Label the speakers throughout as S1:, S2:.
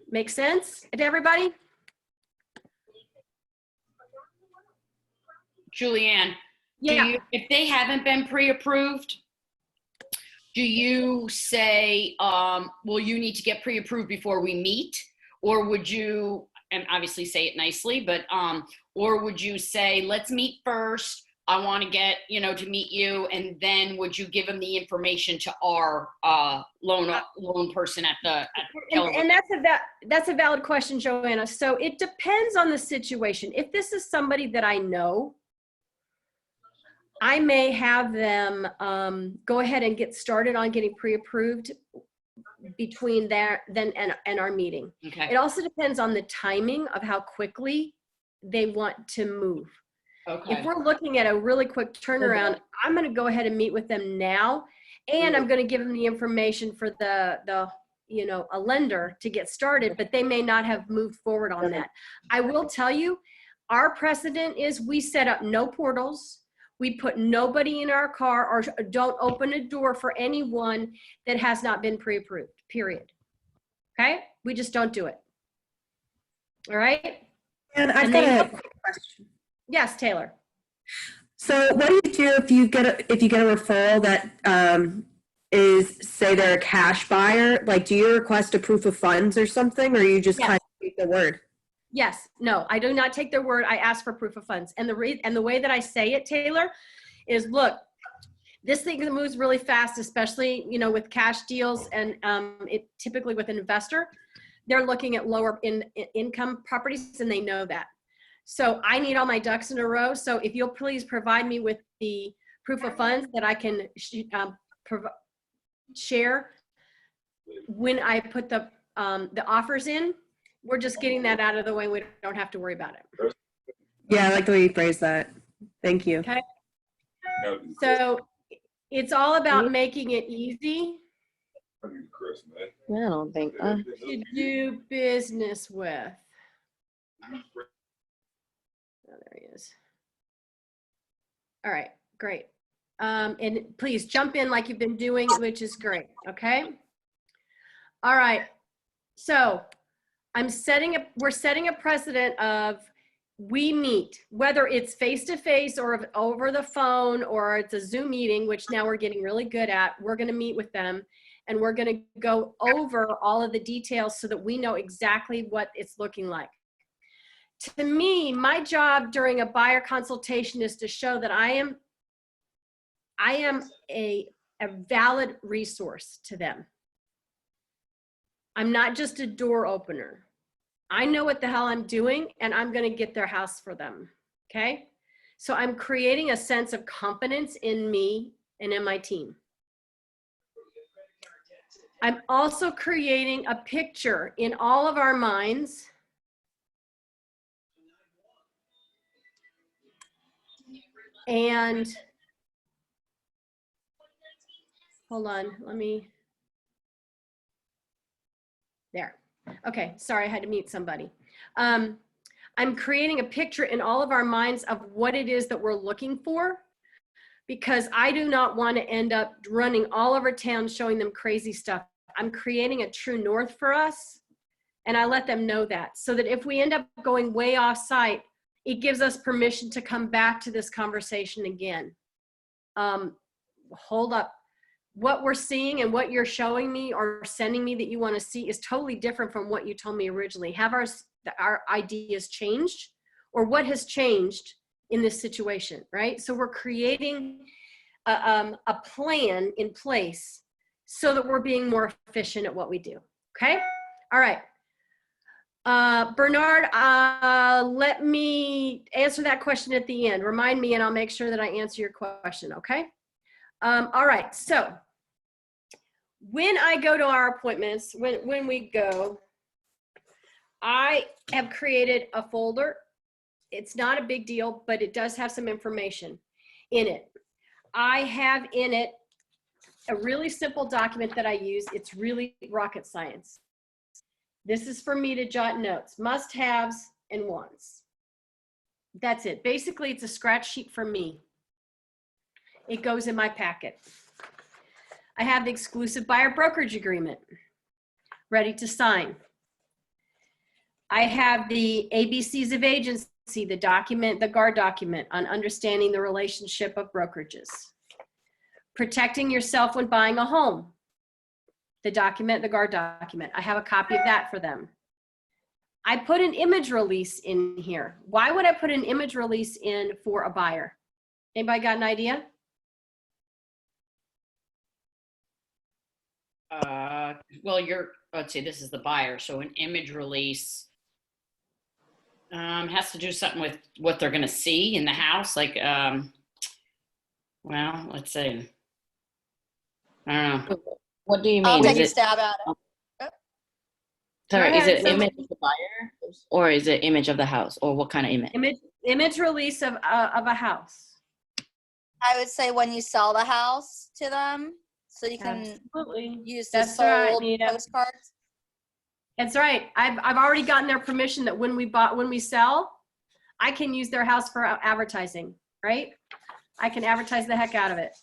S1: Make sense to everybody?
S2: Julianne,
S1: Yeah.
S2: if they haven't been pre-approved, do you say, well, you need to get pre-approved before we meet? Or would you, and obviously say it nicely, but, or would you say, let's meet first, I want to get, to meet you, and then would you give them the information to our loan person at the
S1: and that's a valid question, Joanna. So it depends on the situation. If this is somebody that I know, I may have them go ahead and get started on getting pre-approved between then and our meeting.
S2: Okay.
S1: It also depends on the timing of how quickly they want to move.
S2: Okay.
S1: If we're looking at a really quick turnaround, I'm going to go ahead and meet with them now, and I'm going to give them the information for a lender to get started, but they may not have moved forward on that. I will tell you, our precedent is we set up no portals. We put nobody in our car or don't open a door for anyone that has not been pre-approved, period. Okay? We just don't do it. All right?
S3: And I've got a quick question.
S1: Yes, Taylor.
S3: So what do you do if you get a referral that is, say they're a cash buyer? Like, do you request a proof of funds or something, or you just kind of take the word?
S1: Yes. No, I do not take their word. I ask for proof of funds. And the way that I say it, Taylor, is look, this thing moves really fast, especially, with cash deals, and it typically with an investor, they're looking at lower income properties, and they know that. So I need all my ducks in a row. So if you'll please provide me with the proof of funds that I can share when I put the offers in, we're just getting that out of the way. We don't have to worry about it.
S3: Yeah, I like the way you phrase that. Thank you.
S1: Okay. So it's all about making it easy
S4: I
S5: don't think.
S1: to do business with. Oh, there he is. All right, great. And please jump in like you've been doing, which is great. Okay. All right. So we're setting a precedent of we meet, whether it's face-to-face or over the phone or it's a Zoom meeting, which now we're getting really good at. We're going to meet with them and we're going to go over all of the details so that we know exactly what it's looking like. To me, my job during a buyer consultation is to show that I am a valid resource to them. I'm not just a door opener. I know what the hell I'm doing, and I'm going to get their house for them. Okay? So I'm creating a sense of confidence in me and in my team. I'm also creating a picture in all of our minds and hold on, there. Okay, sorry, I had to mute somebody. I'm creating a picture in all of our minds of what it is that we're looking for, because I do not want to end up running all over town showing them crazy stuff. I'm creating a true north for us, and I let them know that, so that if we end up going way off site, it gives us permission to come back to this conversation again. Hold up. What we're seeing and what you're showing me or sending me that you want to see is totally different from what you told me originally. Have our ideas changed, or what has changed in this situation, right? So we're creating a plan in place so that we're being more efficient at what we do, okay? All right. Bernard, let me answer that question at the end. Remind me and I'll make sure that I answer your question, okay? All right, so when I go to our appointments, when we go, I have created a folder. It's not a big deal, but it does have some information in it. I have in it a really simple document that I use. It's really rocket science. This is for me to jot notes, must-haves and wants. That's it. Basically, it's a scratch sheet for me. It goes in my packet. I have the exclusive buyer brokerage agreement ready to sign. I have the ABCs of agency, the document, the GAR document on understanding the relationship of brokerages. Protecting yourself when buying a home, the document, the GAR document. I have a copy of that for them. I put an image release in here. Why would I put an image release in for a buyer? Anybody got an idea?
S2: Well, let's see, this is the buyer. So an image release has to do something with what they're going to see in the house. Like, well, let's see. I don't know.
S5: What do you
S4: I'll
S5: mean?
S4: take a stab at it.
S5: Sorry,
S1: Go
S5: is
S1: ahead,
S5: it
S1: someone-
S5: image of the buyer or is it image of the house, or what kind of image?
S1: Image release of a house.
S4: I would say when you sell the house to them, so you can
S1: Absolutely.
S4: use the
S1: That's right,
S4: sold
S1: Nita.
S4: postcards.
S1: That's right. I've already gotten their permission that when we sell, I can use their house for advertising, right? I can advertise the heck out of it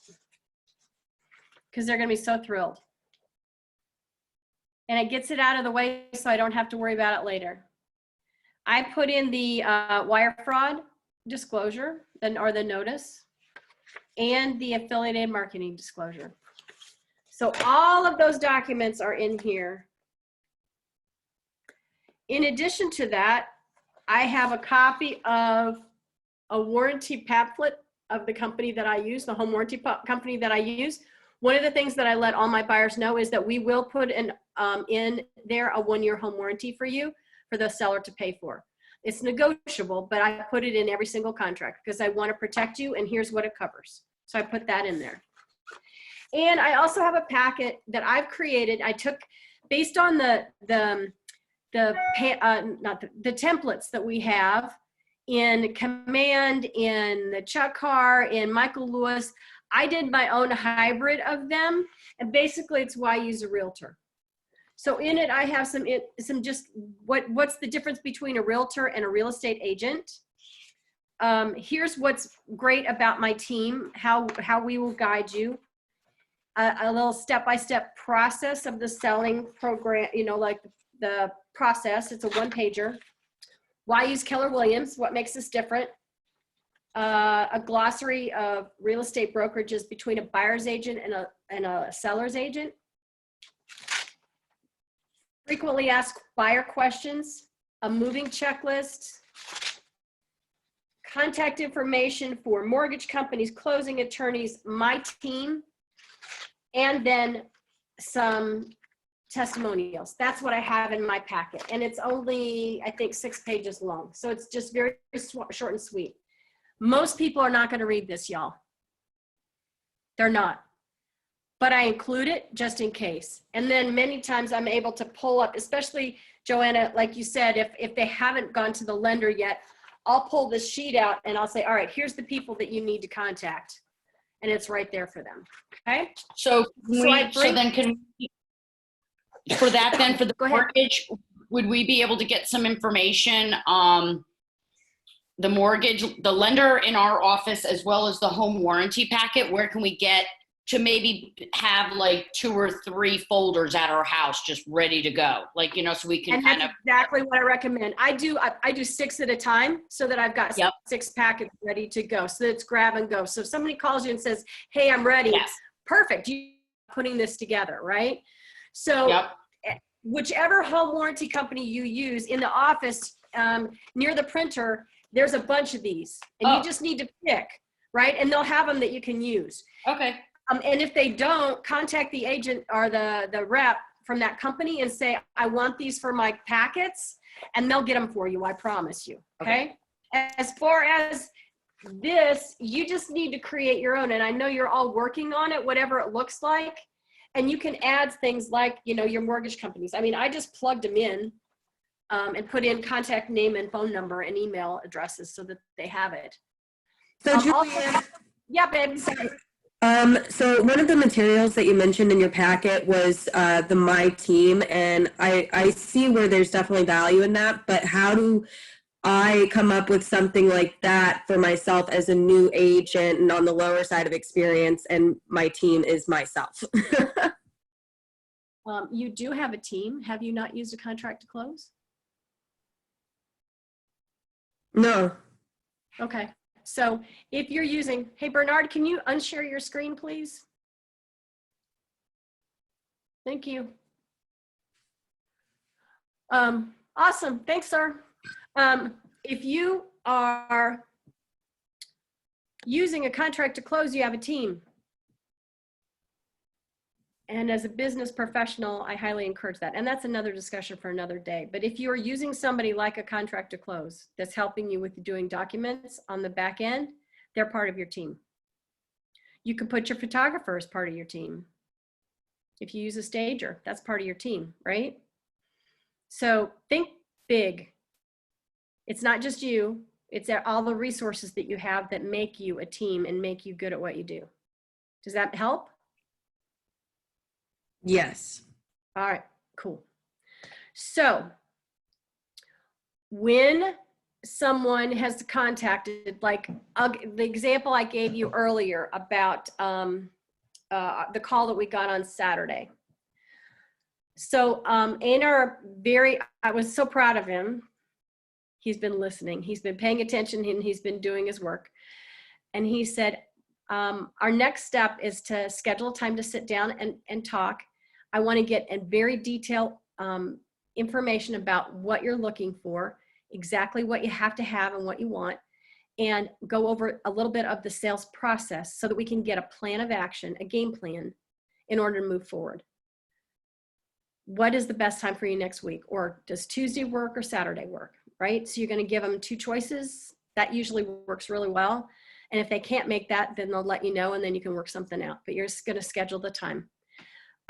S1: because they're going to be so thrilled. And it gets it out of the way so I don't have to worry about it later. I put in the wire fraud disclosure or the notice and the affiliated marketing disclosure. So all of those documents are in here. In addition to that, I have a copy of a warranty pamphlet of the company that I use, the home warranty company that I use. One of the things that I let all my buyers know is that we will put in there a 1-year home warranty for you, for the seller to pay for. It's negotiable, but I put it in every single contract because I want to protect you, and here's what it covers. So I put that in there. And I also have a packet that I've created. I took, based on the templates that we have in Command, in the Chuck Carr, in Michael Lewis. I did my own hybrid of them, and basically it's why I use a realtor. So in it, I have some just what's the difference between a realtor and a real estate agent. Here's what's great about my team, how we will guide you. A little step-by-step process of the selling program, like the process. It's a 1-pager. Why use Keller Williams? What makes us different? A glossary of real estate brokerages between a buyer's agent and a seller's agent. Frequently asked buyer questions, a moving checklist, contact information for mortgage companies, closing attorneys, my team, and then some testimonials. That's what I have in my packet. And it's only, I think, 6 pages long. So it's just very short and sweet. Most people are not going to read this, y'all. They're not. But I include it just in case. And then many times I'm able to pull up, especially Joanna, like you said, if they haven't gone to the lender yet, I'll pull this sheet out and I'll say, all right, here's the people that you need to contact. And it's right there for them. Okay.
S2: So then can we, for that then, for the
S1: Go ahead.
S2: mortgage, would we be able to get some information, the mortgage, the lender in our office, as well as the home warranty packet? Where can we get to maybe have like 2 or 3 folders at our house just ready to go? Like, so we can
S1: And
S2: kind
S1: that's
S2: of.
S1: exactly what I recommend. I do 6 at a time so that I've got 6 packets ready to go. So it's grab and go. So if somebody calls you and says, hey, I'm ready.
S2: Yes.
S1: Perfect. You putting this together, right? So whichever home warranty company you use in the office, near the printer, there's a bunch of these and you just need to pick, right? And they'll have them that you can use.
S2: Okay.
S1: And if they don't, contact the agent or the rep from that company and say, I want these for my packets, and they'll get them for you, I promise you, okay? As far as this, you just need to create your own, and I know you're all working on it, whatever it looks like, and you can add things like, your mortgage companies. I mean, I just plugged them in and put in contact name and phone number and email addresses so that they have it.
S3: So Julianne,
S1: Yeah, babe, sorry.
S3: So one of the materials that you mentioned in your packet was the My Team, and I see where there's definitely value in that, but how do I come up with something like that for myself as a new agent and on the lower side of experience, and my team is myself?
S1: You do have a team. Have you not used a contract to close?
S3: No.
S1: Okay, so if you're using, hey Bernard, can you unshare your screen, please? Thank you. Awesome, thanks, sir. If you are using a contract to close, you have a team. And as a business professional, I highly encourage that. And that's another discussion for another day. But if you are using somebody like a contract to close that's helping you with doing documents on the back end, they're part of your team. You can put your photographer as part of your team. If you use a stager, that's part of your team, right? So think big. It's not just you, it's all the resources that you have that make you a team and make you good at what you do. Does that help?
S3: Yes.
S1: All right, cool. So when someone has contacted, like the example I gave you earlier about the call that we got on Saturday. So I was so proud of him. He's been listening. He's been paying attention and he's been doing his work. And he said, our next step is to schedule a time to sit down and talk. I want to get a very detailed information about what you're looking for, exactly what you have to have and what you want, and go over a little bit of the sales process so that we can get a plan of action, a game plan, in order to move forward. What is the best time for you next week? Or does Tuesday work or Saturday work, right? So you're going to give them 2 choices. That usually works really well. And if they can't make that, then they'll let you know and then you can work something out. But you're just going to schedule the time.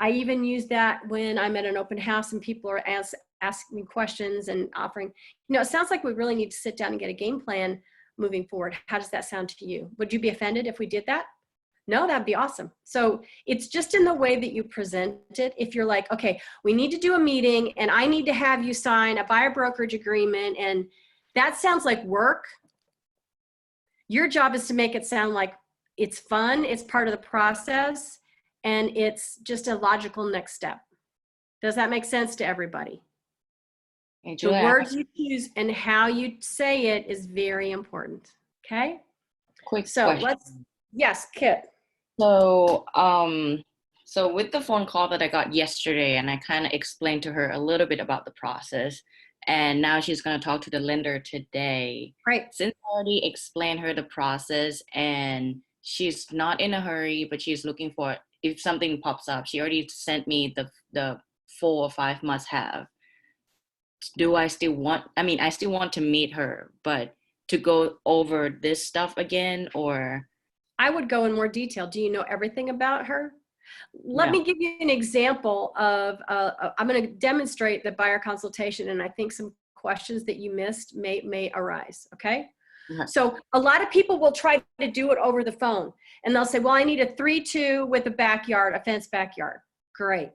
S1: I even use that when I'm at an open house and people are asking me questions and offering, it sounds like we really need to sit down and get a game plan moving forward. How does that sound to you? Would you be offended if we did that? No, that'd be awesome. So it's just in the way that you present it. If you're like, okay, we need to do a meeting and I need to have you sign a buyer brokerage agreement, and that sounds like work. Your job is to make it sound like it's fun, it's part of the process, and it's just a logical next step. Does that make sense to everybody?
S5: Hey,
S1: The
S5: Julianne,
S1: words you choose and how you say it is very important. Okay?
S5: quick
S1: So
S5: question.
S1: yes, Kit.
S5: So, so with the phone call that I got yesterday, and I kind of explained to her a little bit about the process, and now she's going to talk to the lender today.
S1: Right.
S5: Since I already explained her the process, and she's not in a hurry, but she's looking for, if something pops up, she already sent me the 4 or 5 must-have. Do I still want, I still want to meet her, but to go over this stuff again, or?
S1: I would go in more detail. Do you know everything about her? Let
S5: No.
S1: me give you an example of, I'm going to demonstrate the buyer consultation, and I think some questions that you missed may arise, okay?
S5: Okay.
S1: So a lot of people will try to do it over the phone, and they'll say, well, I need a 3-2 with a backyard, a fenced backyard. Great.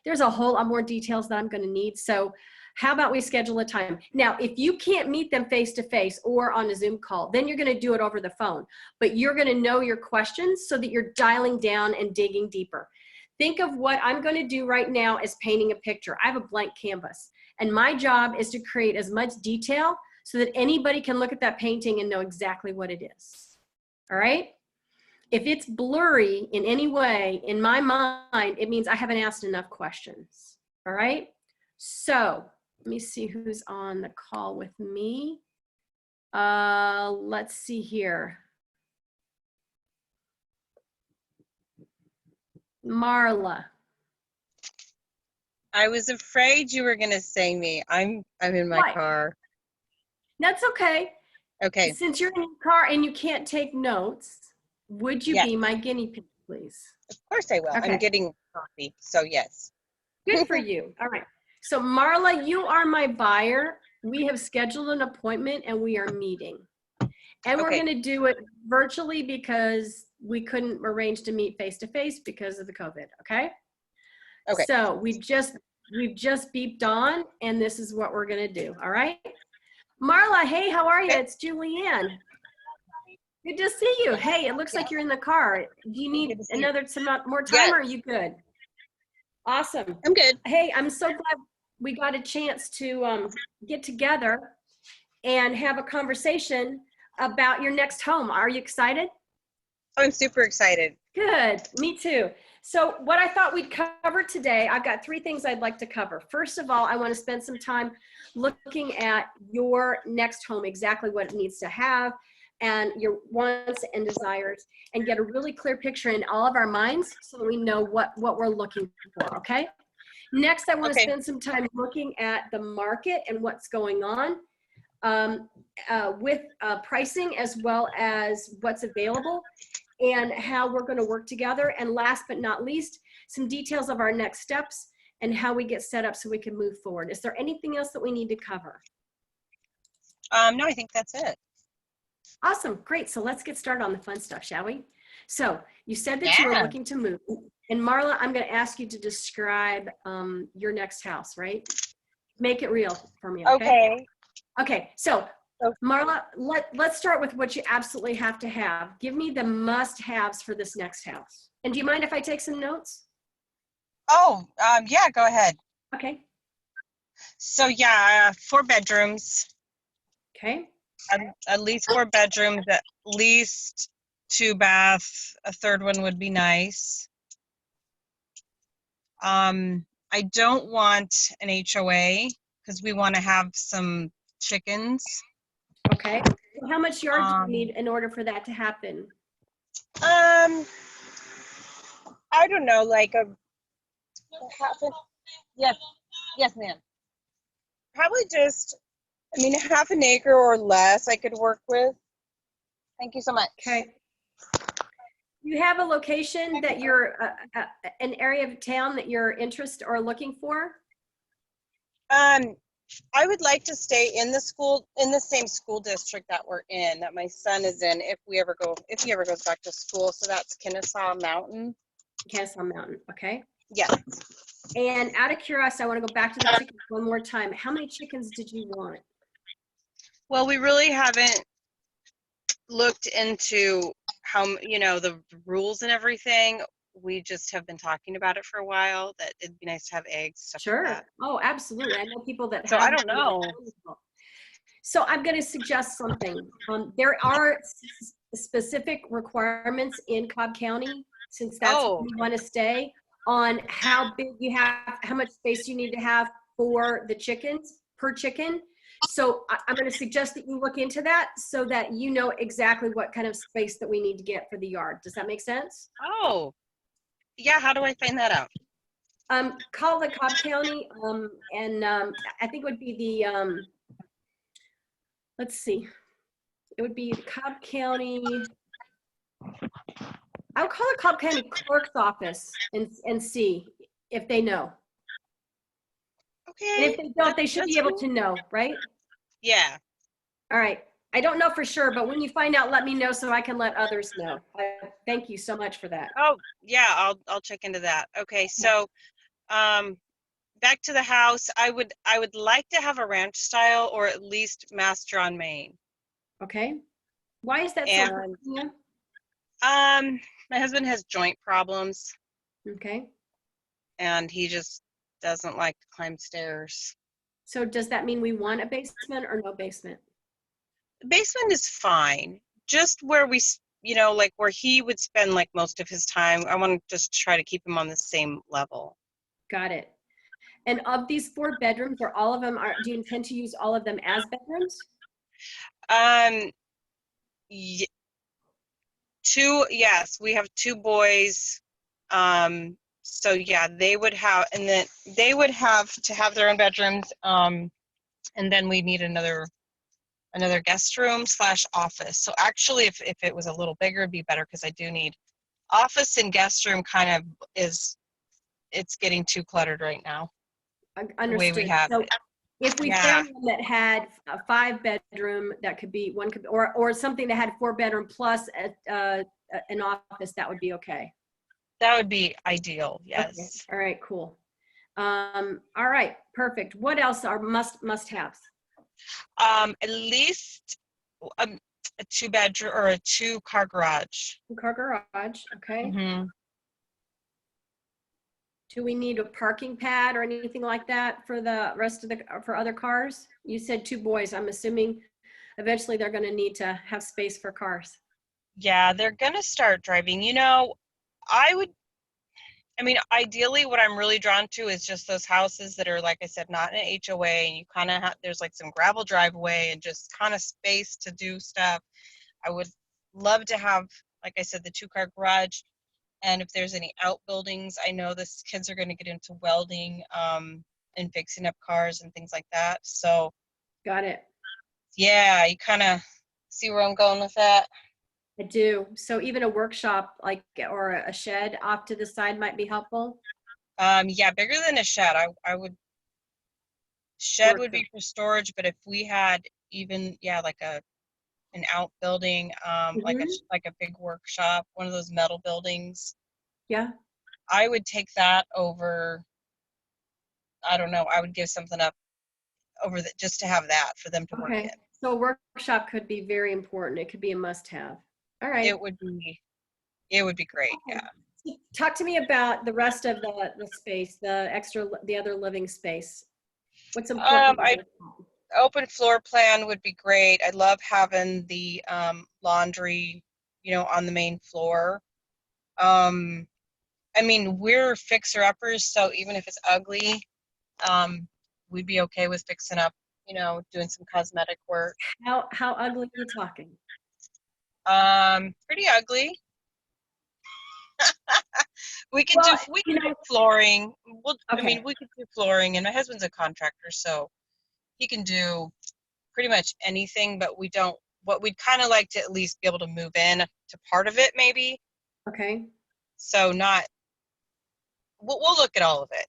S1: There's a whole lot more details that I'm going to need. So how about we schedule a time? Now, if you can't meet them face-to-face or on a Zoom call, then you're going to do it over the phone. But you're going to know your questions so that you're dialing down and digging deeper. Think of what I'm going to do right now as painting a picture. I have a blank canvas, and my job is to create as much detail so that anybody can look at that painting and know exactly what it is. All right? If it's blurry in any way, in my mind, it means I haven't asked enough questions. All right? So let me see who's on the call with me. Let's see here. Marla.
S6: I was afraid you were going to say me. I'm in my
S1: What?
S6: car.
S1: That's okay.
S6: Okay.
S1: Since you're in your car and you can't take notes, would you
S6: Yes.
S1: be my guinea pig, please?
S6: Of course I will.
S1: Okay.
S6: I'm getting coffee. So yes.
S1: Good for you. All right. So Marla, you are my buyer. We have scheduled an appointment and we are meeting. And we're
S6: Okay.
S1: going to do it virtually because we couldn't arrange to meet face to face because of the COVID. Okay.
S6: Okay.
S1: So we've just beeped on, and this is what we're going to do. All right. Marla, hey, how are you? It's Julianne. Good to see you. Hey, it looks like you're in the car. Do you need
S6: Good to see you.
S1: some more time,
S6: Yes.
S1: or are you good? Awesome.
S6: I'm good.
S1: Hey, I'm so glad we got a chance to get together. and have a conversation about your next home. Are you excited?
S6: I'm super excited.
S1: Good, me too. So what I thought we'd cover today, I've got 3 things I'd like to cover. First of all, I want to spend some time looking at your next home, exactly what it needs to have, and your wants and desires, and get a really clear picture in all of our minds so that we know what we're looking for, okay? Next, I want to
S6: Okay.
S1: spend some time looking at the market and what's going on with pricing as well as what's available, and how we're going to work together. And last but not least, some details of our next steps and how we get set up so we can move forward. Is there anything else that we need to cover?
S6: No, I think that's it.
S1: Awesome, great. So let's get started on the fun stuff, shall we? So you said that you were
S6: Yeah.
S1: looking to move. And Marla, I'm going to ask you to describe your next house, right? Make it real for me, okay?
S6: Okay.
S1: Okay, so
S6: Okay.
S1: Marla, let's start with what you absolutely have to have. Give me the must-haves for this next house. And do you mind if I take some notes?
S6: Oh, yeah, go ahead.
S1: Okay,
S6: So yeah, 4 bedrooms,
S1: okay,
S6: at least 4 bedrooms, at least 2 baths. A third one would be nice. I don't want an HOA because we want to have some chickens.
S1: okay. So how much yard do you
S6: Um,
S1: need in order for that to happen?
S6: I don't know, like a half an, yes, ma'am. Probably just, I mean, half an acre or less I could work with. Thank you so much.
S1: Okay. You have a location that you're, an area of town that you're interested or looking for?
S6: I would like to stay in the same school district that we're in, that my son is in, if he ever goes back to school. So that's Kennesaw Mountain.
S1: Kennesaw Mountain, okay.
S6: Yeah.
S1: And out of curiosity, I want to go back to the chickens one more time. How many chickens did you want?
S6: Well, we really haven't looked into how, the rules and everything. We just have been talking about it for a while, that it'd be nice to have eggs, stuff
S1: Sure.
S6: like that.
S1: Oh, absolutely. I know people that
S6: So
S1: have.
S6: I don't know.
S1: So I'm going to suggest something. There are specific requirements in Cobb County, since that's where you want to stay, on how big you have, how much space you need to have for the chickens, per chicken. So I'm going to suggest that you look into that so that you know exactly what kind of space that we need to get for the yard. Does that make sense?
S6: Oh, yeah. How do I find that out?
S1: Call the Cobb County, and I think it would be the, let's see, it would be the Cobb County. I would call the Cobb County Clerk's office and see if they know.
S6: Okay.
S1: And if they don't, they should be able to know, right?
S6: Yeah.
S1: All right. I don't know for sure, but when you find out, let me know so I can let others know. Thank you so much for that.
S6: Oh, yeah. I'll check into that. Okay. So, back to the house. I would like to have a ranch style, or at least mass drawn Maine.
S1: Okay. Why is that so
S6: And
S1: important to you?
S6: my husband has joint problems,
S1: Okay.
S6: and he just doesn't like to climb stairs.
S1: So does that mean we want a basement or no basement?
S6: The basement is fine. Just where we, like where he would spend like most of his time. I want to just try to keep him on the same level.
S1: Got it. And of these 4 bedrooms, or all of them do you intend to use all of them as bedrooms?
S6: Yes, we have 2 boys. So yeah, they would have to have their own bedrooms. And then we need another guest room / office. So actually, if it was a little bigger, it'd be better, because I do need office and guest room. It's getting too cluttered right now.
S1: Understood.
S6: The way we have
S1: so
S6: it.
S1: if we found one that had a 5 bedroom, that could be one, or something that had 4 bedroom plus an office, that would be okay.
S6: That would be ideal. Yes.
S1: Okay. All right, cool. All right, perfect. What else are must-haves?
S6: At least a 2-bedroom or a 2-car garage.
S1: 2-car garage, okay.
S6: Mm-hmm.
S1: Do we need a parking pad or anything like that for the rest of for other cars? You said 2 boys. I'm assuming eventually they're going to need to have space for cars.
S6: Yeah, they're gonna start driving. I mean, ideally, what I'm really drawn to is just those houses that are, like I said, not in an HOA, and you kind of there's like some gravel driveway and just kind of space to do stuff. I would love to have, like I said, the 2-car garage, and if there's any outbuildings, I know this kids are going to get into welding and fixing up cars and things like that. So
S1: Got it.
S6: yeah, you kind of see where I'm going with that.
S1: I do. So even a workshop like or a shed off to the side might be helpful.
S6: Yeah, bigger than a shed. I would shed would be
S1: Workshop.
S6: for storage, but if we had even like an outbuilding,
S1: Mhm.
S6: like a big workshop, one of those metal buildings,
S1: Yeah.
S6: I would take that over. I don't know. I would give something up over that just to have that for them to work
S1: Okay.
S6: in.
S1: So a workshop could be very important. It could be a must-have. All right.
S6: It would be great.
S1: Okay.
S6: Yeah.
S1: Talk to me about the rest of the space, the other living space. What's important?
S6: I open floor plan would be great. I love having the laundry, on the main floor. I mean, we're fixer-uppers, so even if it's ugly, we'd be okay with fixing up, doing some cosmetic work.
S1: How ugly are you talking?
S6: Pretty ugly. We could
S1: Well,
S6: do flooring. I
S1: Okay.
S6: mean, we could do flooring, and my husband's a contractor, so he can do pretty much anything, but what we'd kind of like to at least be able to move in to part of it, maybe.
S1: Okay.
S6: So we'll look at all of it.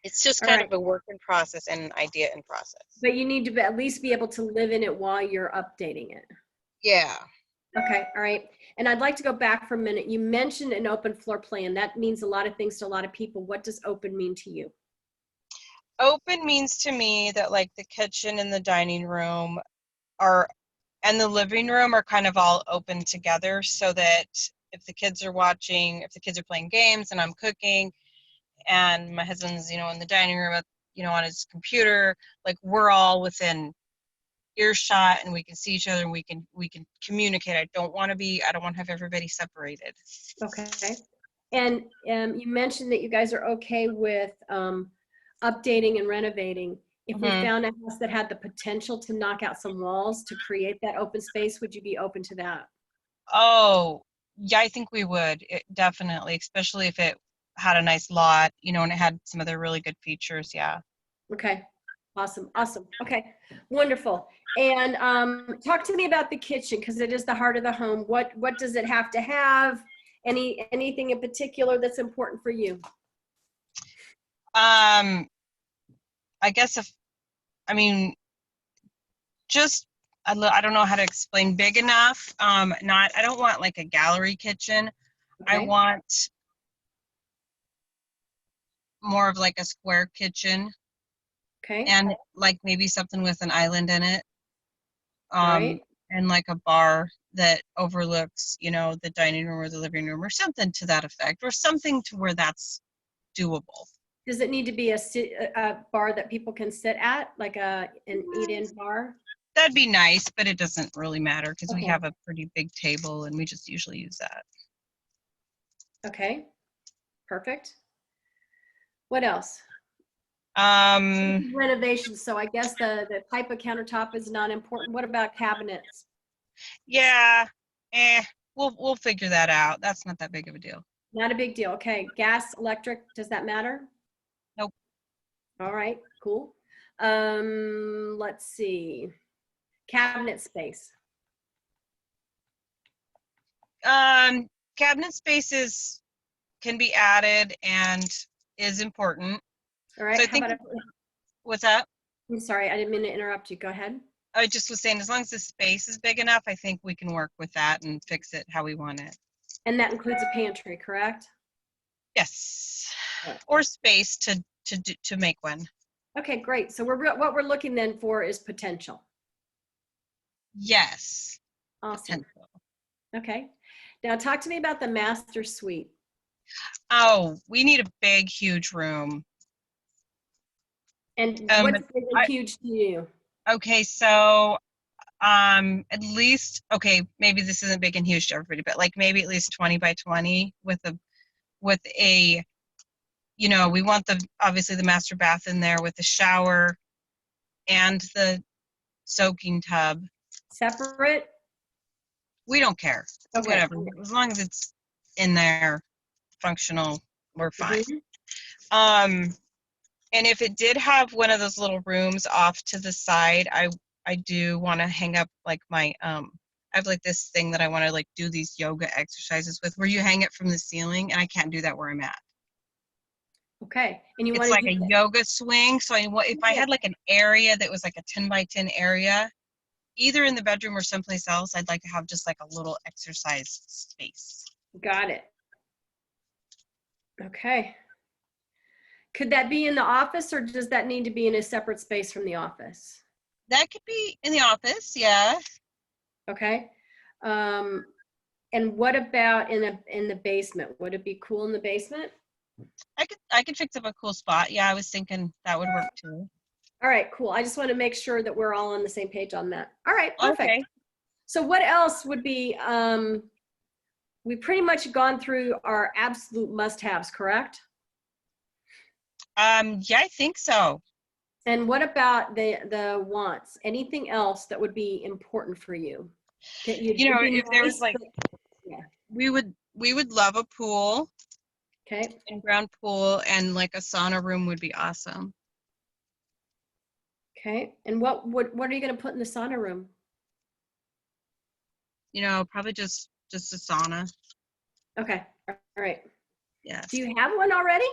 S6: It's just
S1: All
S6: kind
S1: right.
S6: of a work in process and an idea in process.
S1: But you need to at least be able to live in it while you're updating it.
S6: Yeah.
S1: Okay, all right. And I'd like to go back for a minute. You mentioned an open floor plan. That means a lot of things to a lot of people. What does open mean to you?
S6: Open means to me that like the kitchen and the dining room and the living room are kind of all open together, so that if the kids are playing games and I'm cooking and my husband's, in the dining room, on his computer, like we're all within earshot and we can see each other and we can communicate. I don't want to have everybody separated.
S1: Okay. And you mentioned that you guys are okay with updating and renovating. If we
S6: Mhm.
S1: found a house that had the potential to knock out some walls to create that open space, would you be open to that?
S6: Oh, yeah, I think we would. Definitely, especially if it had a nice lot, and it had some other really good features. Yeah.
S1: Okay. Awesome. Awesome. Okay. Wonderful. And talk to me about the kitchen because it is the heart of the home. What does it have to have? Anything in particular that's important for you?
S6: I guess just I don't know how to explain big enough. I don't want like a gallery kitchen. I
S1: Okay.
S6: want more of like a square kitchen
S1: Okay.
S6: and like maybe something with an island in it.
S1: All right.
S6: And like a bar that overlooks, the dining room or the living room or something to that effect, or something to where that's doable.
S1: Does it need to be a bar that people can sit at, like an eat-in bar?
S6: That'd be nice, but it doesn't really matter because we
S1: Okay.
S6: have a pretty big table and we just usually use that.
S1: Okay. Perfect. What else?
S6: Um,
S1: Renovations. So I guess the type of countertop is not important. What about cabinets?
S6: yeah, we'll figure that out. That's not that big of a deal.
S1: Not a big deal. Okay. Gas, electric, does that matter?
S6: Nope.
S1: All right. Cool. Let's see. Cabinet space.
S6: Cabinet spaces can be added and is important.
S1: All right.
S6: So I
S1: How
S6: think
S1: about
S6: what's that?
S1: I'm sorry, I didn't mean to interrupt you. Go ahead.
S6: I just was saying, as long as the space is big enough, I think we can work with that and fix it how we want it.
S1: And that includes a pantry, correct?
S6: Yes,
S1: Right.
S6: or space to make one.
S1: Okay, great. So what we're looking then for is potential.
S6: Yes.
S1: Awesome.
S6: Potential.
S1: Okay. Now talk to me about the master suite.
S6: Oh, we need a big, huge room.
S1: And
S6: Um,
S1: what's big and huge to you?
S6: Okay, so At least, okay, maybe this isn't big and huge to everybody, but like maybe at least 20 by 20 with a, you know, we want obviously the master bath in there with the shower and the soaking tub.
S1: Separate?
S6: We don't care.
S1: Okay.
S6: Whatever. As long as it's in there, functional, we're fine.
S1: Mhm.
S6: And if it did have one of those little rooms off to the side, I do want to hang up like my I have like this thing that I want to like do these yoga exercises with, where you hang it from the ceiling, and I can't do that where I'm at.
S1: Okay. And you
S6: It's
S1: want
S6: like
S1: to
S6: a
S1: do
S6: yoga swing. So if I
S1: Yeah.
S6: had like an area that was like a 10 by 10 area, either in the bedroom or someplace else, I'd like to have just like a little exercise space.
S1: Got it. Okay. Could that be in the office, or does that need to be in a separate space from the office?
S6: That could be in the office, yeah.
S1: Okay. And what about in the basement? Would it be cool in the basement?
S6: I could fix up a cool spot. Yeah, I was thinking that would work too.
S1: All right, cool. I just want to make sure that we're all on the same page on that. All right, perfect.
S6: Okay.
S1: So what else would be, we pretty much gone through our absolute must-haves, correct?
S6: Yeah, I think so.
S1: And what about the wants? Anything else that would be important for you? That
S6: You know,
S1: it'd be
S6: if there was
S1: nice,
S6: like,
S1: but- yeah.
S6: we would love a pool,
S1: Okay,
S6: in-ground pool, and like a sauna room would be awesome.
S1: okay. And what are you gonna put in the sauna room?
S6: You know, probably just a sauna.
S1: Okay, all right.
S6: Yes.
S1: Do you have one already?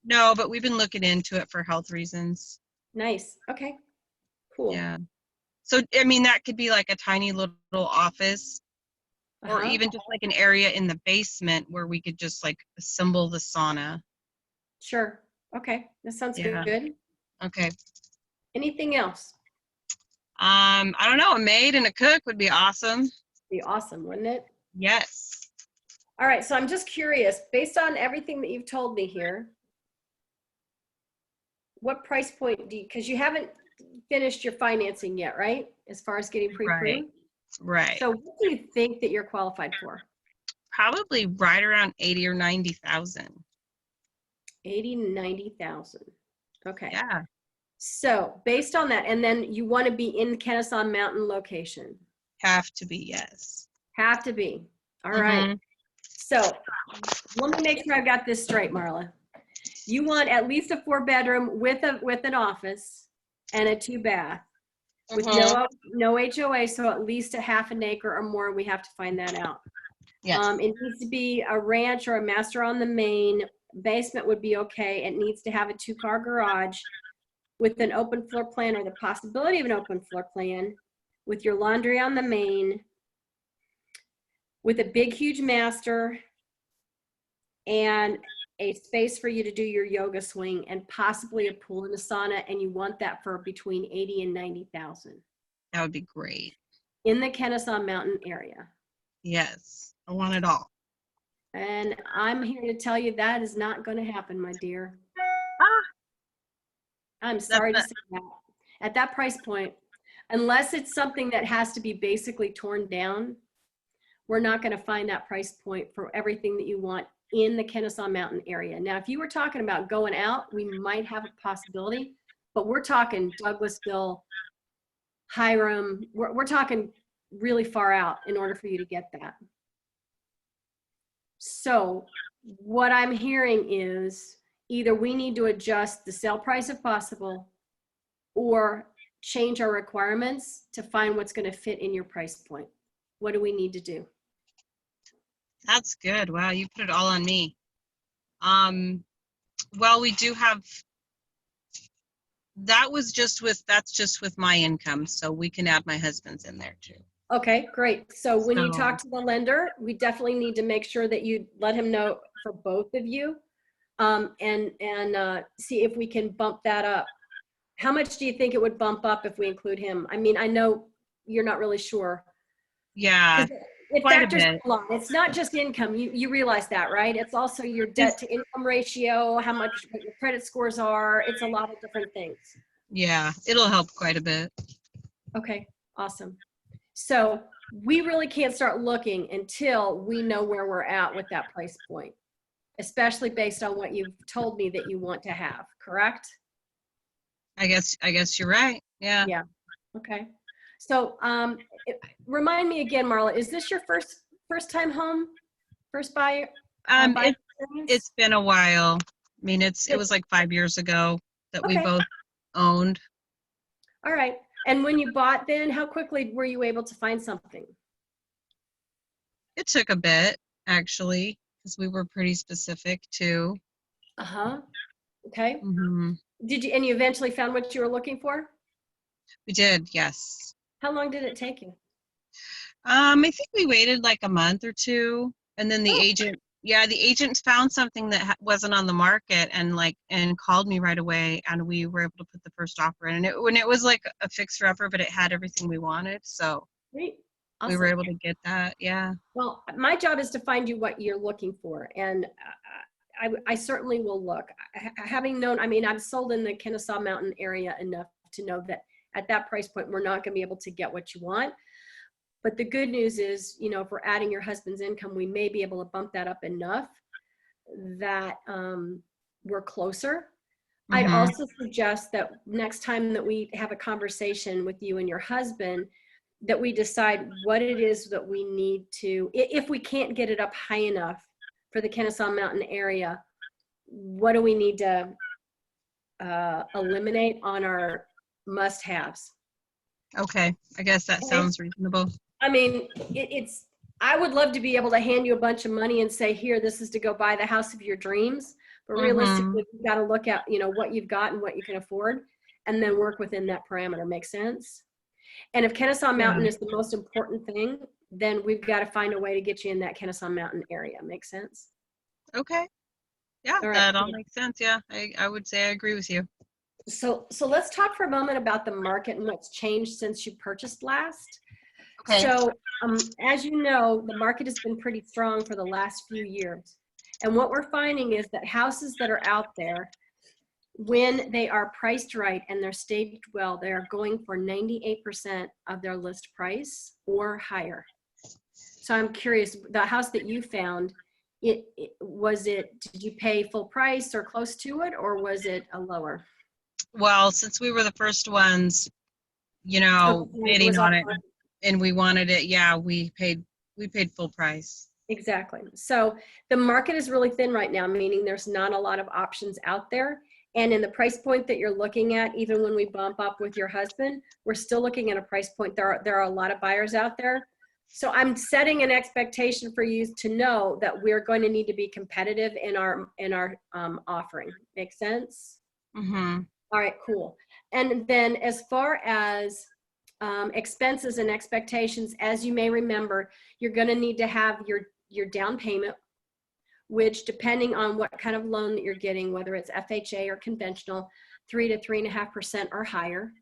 S6: No, but we've been looking into it for health reasons.
S1: Nice, okay, cool.
S6: Yeah. So, I mean, that could be like a tiny little office, or
S1: Uh-huh.
S6: even just like an area in the basement where we could just like assemble the sauna.
S1: Sure, okay, that sounds
S6: Yeah.
S1: good.
S6: Okay.
S1: Anything else?
S6: I don't know, a maid and a cook would be awesome.
S1: Be awesome, wouldn't it?
S6: Yes.
S1: All right, so I'm just curious, based on everything that you've told me here, what price point do you, because you haven't finished your financing yet, right? As far as getting pre-approved?
S6: Right.
S1: So what do you think that you're qualified for?
S6: Probably right around 80 or 90,000.
S1: 80, 90,000. Okay.
S6: Yeah.
S1: So based on that, and then you want to be in the Kennesaw Mountain location.
S6: Have to be, yes.
S1: Have to be. All right.
S6: Mhm.
S1: So let me make sure I've got this straight, Marla. You want at least a 4-bedroom with an office and a 2-bath with no HOA, so at least a half an acre or more. We have to find that out.
S6: Yes.
S1: It needs to be a ranch or a master on the main. Basement would be okay. It needs to have a 2-car garage with an open floor plan or the possibility of an open floor plan, with your laundry on the main, with a big, huge master, and a space for you to do your yoga swing, and possibly a pool and a sauna, and you want that for between 80 and 90,000
S6: That would be great.
S1: in the Kennesaw Mountain area.
S6: Yes. I want it all.
S1: And I'm here to tell you that is not going to happen, my dear. I'm sorry to say that. At that price point, unless it's something that has to be basically torn down, we're not going to find that price point for everything that you want in the Kennesaw Mountain area. Now, if you were talking about going out, we might have a possibility, but we're talking Douglasville, Hiram, we're talking really far out in order for you to get that. So what I'm hearing is either we need to adjust the sale price if possible, or change our requirements to find what's going to fit in your price point. What do we need to do?
S6: That's good. Wow, you put it all on me. Well, we do have, that's just with my income, so we can add my husband's in there too.
S1: Okay, great. So when you
S6: So-
S1: talk to the lender, we definitely need to make sure that you let him know for both of you, and see if we can bump that up. How much do you think it would bump up if we include him? I mean, I know you're not really sure.
S6: Yeah,
S1: It
S6: quite a
S1: factors
S6: bit.
S1: a lot. It's not just income. You realize that, right? It's also your debt to income ratio, how much what your credit scores are. It's a lot of different things.
S6: Yeah, it'll help quite a bit.
S1: Okay, Awesome. So we really can't start looking until we know where we're at with that price point, especially based on what you've told me that you want to have, correct?
S6: I guess you're right. Yeah.
S1: Yeah. Okay. So remind me again, Marla, is this your first time home? First buyer? Buyer experience?
S6: It's been a while. I mean, it was like 5 years ago that we
S1: Okay.
S6: both owned.
S1: All right. And when you bought then, how quickly were you able to find something?
S6: It took a bit, actually, because we were pretty specific too.
S1: Uh-huh. Okay.
S6: Hmm.
S1: And you eventually found what you were looking for?
S6: We did, yes.
S1: How long did it take you?
S6: I think we waited like a month or two, and then the agent found something that wasn't on the market and called me right away, and we were able to put the first offer in. And it was like a fixer upper, but it had everything we wanted, so
S1: Great.
S6: we were
S1: Awesome.
S6: able to get that. Yeah.
S1: Well, my job is to find you what you're looking for, and I certainly will look. Having known, I mean, I've sold in the Kennesaw Mountain area enough to know that at that price point, we're not going to be able to get what you want. But the good news is, you know, if we're adding your husband's income, we may be able to bump that up enough that we're closer. I'd
S6: Mhm.
S1: also suggest that next time that we have a conversation with you and your husband, that we decide what it is that we need to, if we can't get it up high enough for the Kennesaw Mountain area, what do we need to eliminate on our must-haves?
S6: Okay, I guess that sounds reasonable.
S1: I mean, I would love to be able to hand you a bunch of money and say, here, this is to go buy the house of your dreams. But realistically, you've got to look at, you know, what you've got and what you can afford, and then work within that parameter. Make sense? And if Kennesaw Mountain is the most important thing, then we've got to find a way to get you in that Kennesaw Mountain area. Make sense?
S6: Okay. Yeah,
S1: All right,
S6: that all
S1: cool.
S6: makes sense. Yeah, I would say I agree with you.
S1: So let's talk for a moment about the market and what's changed since you purchased last.
S6: Okay.
S1: So as you know, the market has been pretty strong for the last few years. And what we're finding is that houses that are out there, when they are priced right and they're staged well, they are going for 98% of their list price or higher. So I'm curious, the house that you found, did you pay full price or close to it, or was it a lower?
S6: Well, since we were the first ones, you know,
S1: It
S6: bidding
S1: was
S6: on it,
S1: upfront.
S6: and we wanted it, yeah, we paid full price.
S1: Exactly. So the market is really thin right now, meaning there's not a lot of options out there. And in the price point that you're looking at, even when we bump up with your husband, we're still looking at a price point. There are a lot of buyers out there. So I'm setting an expectation for you to know that we're going to need to be competitive in our offering. Make sense?
S6: Mm-hmm.
S1: All right, cool. And then as far as expenses and expectations, as you may remember, you're going to need to have your down payment, which depending on what kind of loan that you're getting, whether it's FHA or conventional, 3 to 3.5% or higher.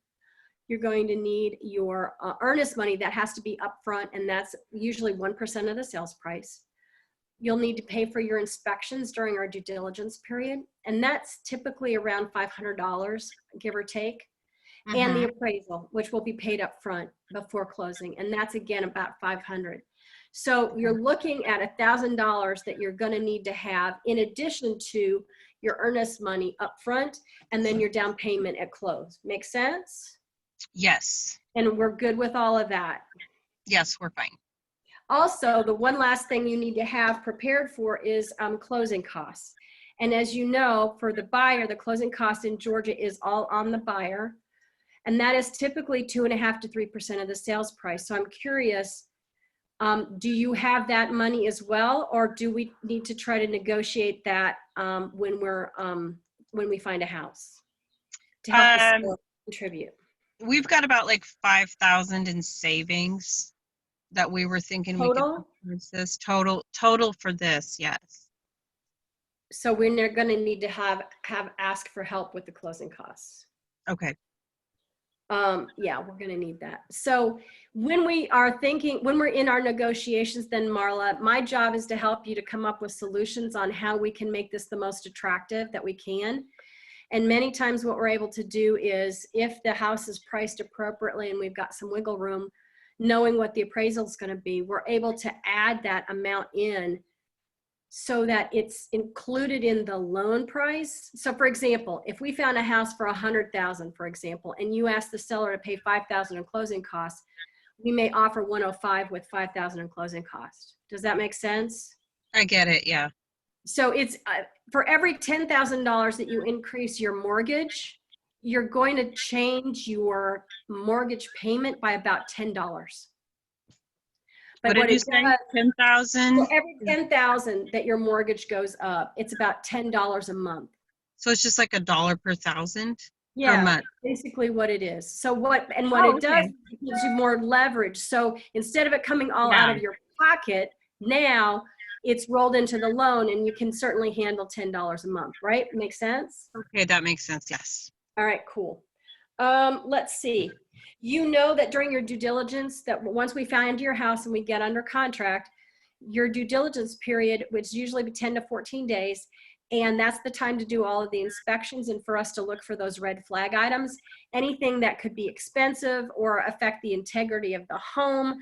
S1: You're going to need your earnest money that has to be upfront, and that's usually 1% of the sales price. You'll need to pay for your inspections during our due diligence period, and that's typically around $500, give or take. And the appraisal, which will be paid up front before closing. And that's again about $500. So you're looking at $1,000 that you're going to need to have in addition to your earnest money up front and then your down payment at close. Make sense?
S6: Yes.
S1: And we're good with all of that.
S6: Yes, we're fine.
S1: Also, the one last thing you need to have prepared for is closing costs. And as you know, for the buyer, the closing cost in Georgia is all on the buyer. And that is typically 2.5 to 3% of the sales price. So I'm curious, do you have that money as well, or do we need to try to negotiate that when we find a house to help the seller contribute?
S6: We've got about like 5,000 in savings that we were thinking we could put towards this total for this. Yes.
S1: So we're going to need to have ask for help with the closing costs.
S6: Okay.
S1: Yeah, we're going to need that. So when we're in our negotiations, then Marla, my job is to help you to come up with solutions on how we can make this the most attractive that we can. And many times what we're able to do is, if the house is priced appropriately and we've got some wiggle room, knowing what the appraisal is going to be, we're able to add that amount in so that it's included in the loan price. So for example, if we found a house for $100,000, for example, and you ask the seller to pay $5,000 in closing costs, we may offer 105 with $5,000 in closing costs. Does that make sense?
S6: I get it. Yeah.
S1: So it's for every $10,000 that you increase your mortgage, you're going to change your mortgage payment by about $10.
S6: What
S1: But
S6: did you say? 10,000.
S1: for every 10,000 that your mortgage goes up, it's about $10 a month.
S6: So it's just like $1 per thousand per
S1: Yeah,
S6: month.
S1: basically what it is. So what it does,
S6: Okay.
S1: it gives you more leverage. So instead of it coming all out of your pocket, now it's rolled into the loan, and you can certainly handle $10 a month, right? Make sense?
S6: Okay, that makes sense. Yes.
S1: All right, cool. Let's see. You know that during your due diligence, that once we find your house and we get under contract, your due diligence period, which usually be 10 to 14 days, and that's the time to do all of the inspections and for us to look for those red flag items. Anything that could be expensive or affect the integrity of the home,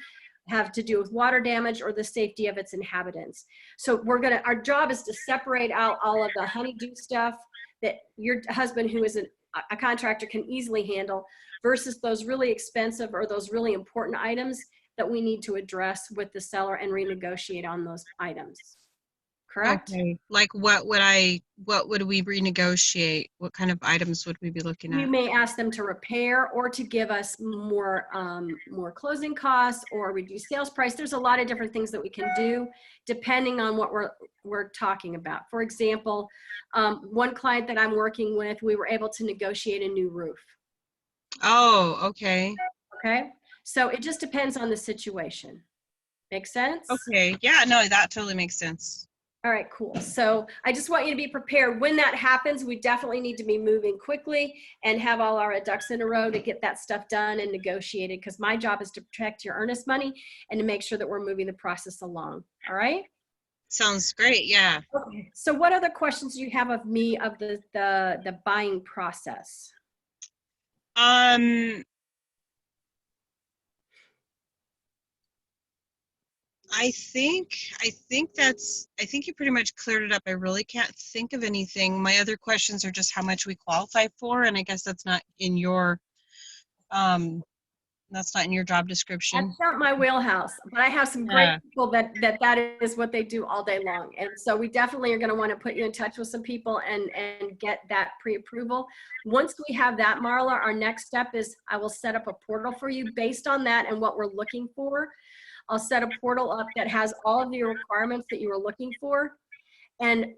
S1: have to do with water damage or the safety of its inhabitants. So our job is to separate out all of the honeydew stuff that your husband, who is a contractor, can easily handle, versus those really expensive or those really important items that we need to address with the seller and renegotiate on those items. Correct?
S6: Okay. Like what would we renegotiate? What kind of items would we be looking
S1: You
S6: at?
S1: may ask them to repair or to give us more closing costs or reduce sales price. There's a lot of different things that we can do depending on what we're talking about. For example, one client that I'm working with, we were able to negotiate a new roof.
S6: Oh, okay.
S1: Okay. So it just depends on the situation. Make sense?
S6: Okay. Yeah, no, that totally makes sense.
S1: All right, cool. So I just want you to be prepared. When that happens, we definitely need to be moving quickly and have all our ducks in a row to get that stuff done and negotiated, because my job is to protect your earnest money and to make sure that we're moving the process along. All right?
S6: Sounds great. Yeah.
S1: Okay. So what other questions do you have of me of the buying process?
S6: I think you pretty much cleared it up. I really can't think of anything. My other questions are just how much we qualify for, and I guess that's not in your job description.
S1: That's not my wheelhouse, but I have some great people that is what they do all day long. And so we definitely are going to want to put you in touch with some people and get that pre-approval. Once we have that, Marla, our next step is I will set up a portal for you based on that and what we're looking for. I'll set a portal up that has all of your requirements that you were looking for. And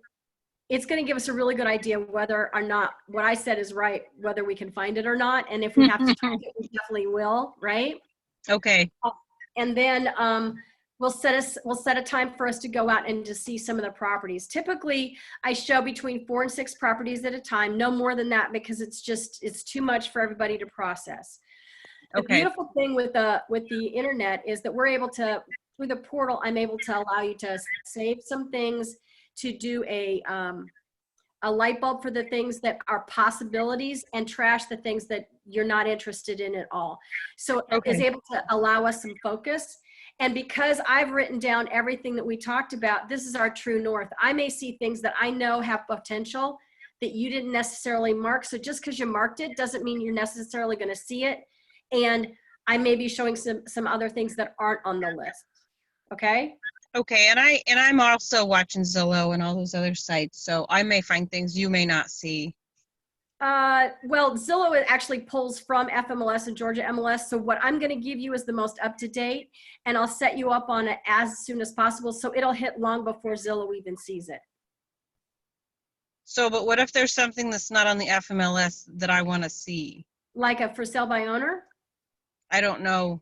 S1: it's going to give us a really good idea whether or not what I said is right, whether we can find it or not. And if we have to check it, we definitely will, right?
S6: Okay.
S1: And then we'll set a time for us to go out and to see some of the properties. Typically, I show between 4 and 6 properties at a time, no more than that, because it's too much for everybody to process. The beautiful thing with the internet is that we're able to, through the portal, I'm able to allow you to save some things, to do a light bulb for the things that are possibilities and trash the things that you're not interested in at all. So it is able to allow us some focus. And because I've written down everything that we talked about, this is our true north. I may see things that I know have potential that you didn't necessarily mark. So just because you marked it doesn't mean you're necessarily going to see it. And I may be showing some other things that aren't on the list. Okay.
S6: Okay. And I'm also watching Zillow and all those other sites, so I may find things you may not see.
S1: Well, Zillow actually pulls from FMLS and Georgia MLS. So what I'm going to give you is the most up to date, and I'll set you up on it as soon as possible. So it'll hit long before Zillow even sees it.
S6: So, but what if there's something that's not on the FMLS that I want to see?
S1: Like a for sale by owner?
S6: I don't know,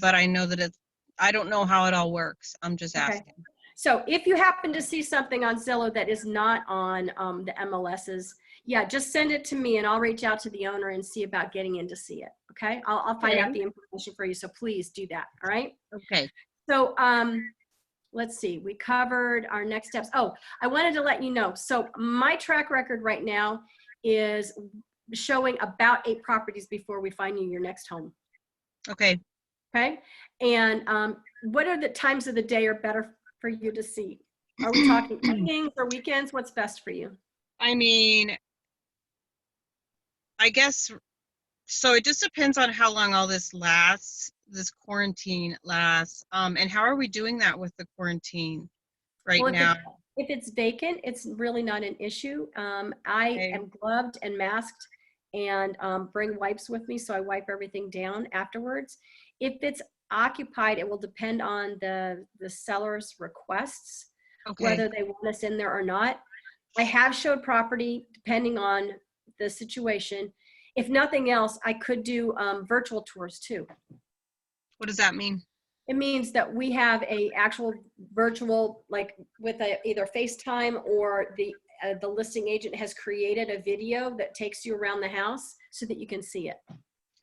S6: but I know that I don't know how it all works. I'm just asking.
S1: So if you happen to see something on Zillow that is not on the MLSs, yeah, just send it to me and I'll reach out to the owner and see about getting in to see it. Okay. I'll find out the information for you. So please do that. All right.
S6: Okay.
S1: So let's see, we covered our next steps. Oh, I wanted to let you know. So my track record right now is showing about 8 properties before we find you your next home.
S6: Okay.
S1: Okay. And what are the times of the day are better for you to see? Are we talking evenings or weekends? What's best for you?
S6: I mean, I guess, so it just depends on how long all this lasts, this quarantine lasts. And how are we doing that with the quarantine right
S1: Well,
S6: now?
S1: if it's vacant, it's really not an issue. I
S6: Okay.
S1: am gloved and masked and bring wipes with me, so I wipe everything down afterwards. If it's occupied, it will depend on the seller's requests,
S6: Okay.
S1: whether they want us in there or not. I have showed property depending on the situation. If nothing else, I could do virtual tours too.
S6: What does that mean?
S1: It means that we have a actual virtual, like with either FaceTime or the listing agent has created a video that takes you around the house so that you can see it.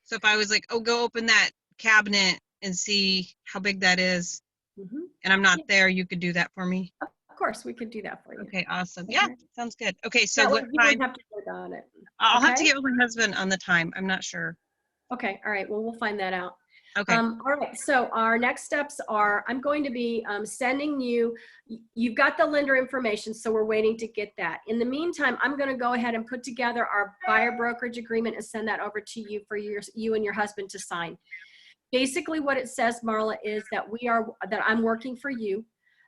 S6: So if I was like, oh, go open that cabinet and see how big that is,
S1: Mhm.
S6: and I'm not there, you could do that for me?
S1: Of course, we could do that for you.
S6: Okay, awesome. Yeah, sounds good. Okay, so
S1: That way
S6: what
S1: you
S6: time?
S1: don't have to work on it.
S6: I'll have to
S1: Okay?
S6: get with my husband on the time. I'm not sure.
S1: Okay, all right, well, we'll find that out.
S6: Okay.
S1: All right, so our next steps are, I'm going to be sending you, you've got the lender information, so we're waiting to get that. In the meantime, I'm gonna go ahead and put together our buyer brokerage agreement and send that over to you for you and your husband to sign. Basically what it says, Marla, is that that I'm working for you,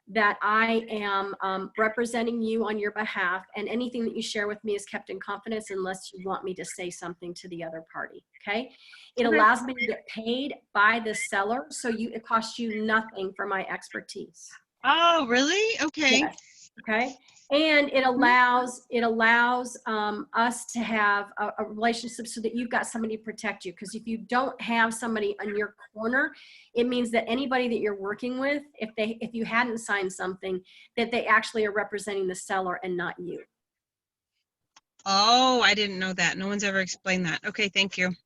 S1: that I am representing you on your behalf, and anything that you share with me is kept in confidence unless you want me to say something to the other party, okay? It
S6: Okay.
S1: allows me to get paid by the seller, so it costs you nothing for my expertise.
S6: Oh, really? Okay.
S1: Yes. Okay. And it allows us to have a relationship so that you've got somebody to protect you. Because if you don't have somebody on your corner, it means that anybody that you're working with, if you hadn't signed something, that they actually are representing the seller and not you.
S6: Oh, I didn't know that. No one's ever explained that. Okay, thank you.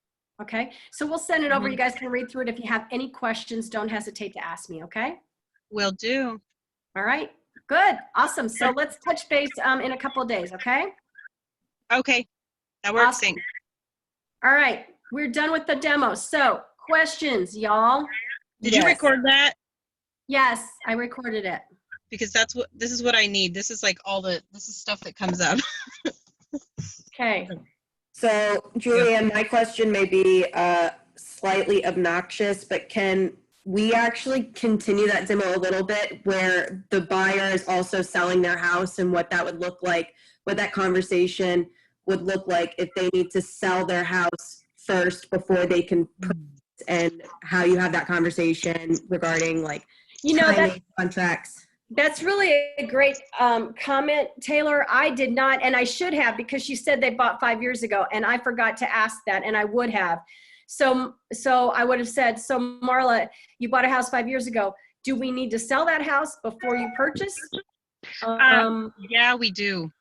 S1: Okay. So we'll send it over.
S6: Mhm.
S1: You guys can read through it. If you have any questions, don't hesitate to ask me. Okay.
S6: Will do.
S1: All right. Good. Awesome. So let's touch base in a couple of days. Okay.
S6: Okay, that works.
S1: Awesome.
S6: Thanks.
S1: All right, we're done with the demo. So questions, y'all?
S6: Did you
S3: Yes.
S6: record that?
S1: Yes, I recorded it.
S6: Because this is what I need. This is like this is stuff that comes up.
S1: Okay.
S3: So Julianne, my question may be slightly obnoxious, but can we actually continue that demo a little bit where the buyer is also selling their house and what that would look like, what that conversation would look like if they need to sell their house first before they can purchase, and how you have that conversation regarding like timing, contracts?
S1: That's really a great comment, Taylor. I did not, and I should have, because she said they bought 5 years ago, and I forgot to ask that, and I would have. So I would have said, so Marla, you bought a house 5 years ago. Do we need to sell that house before you purchase?
S6: Yeah, we do.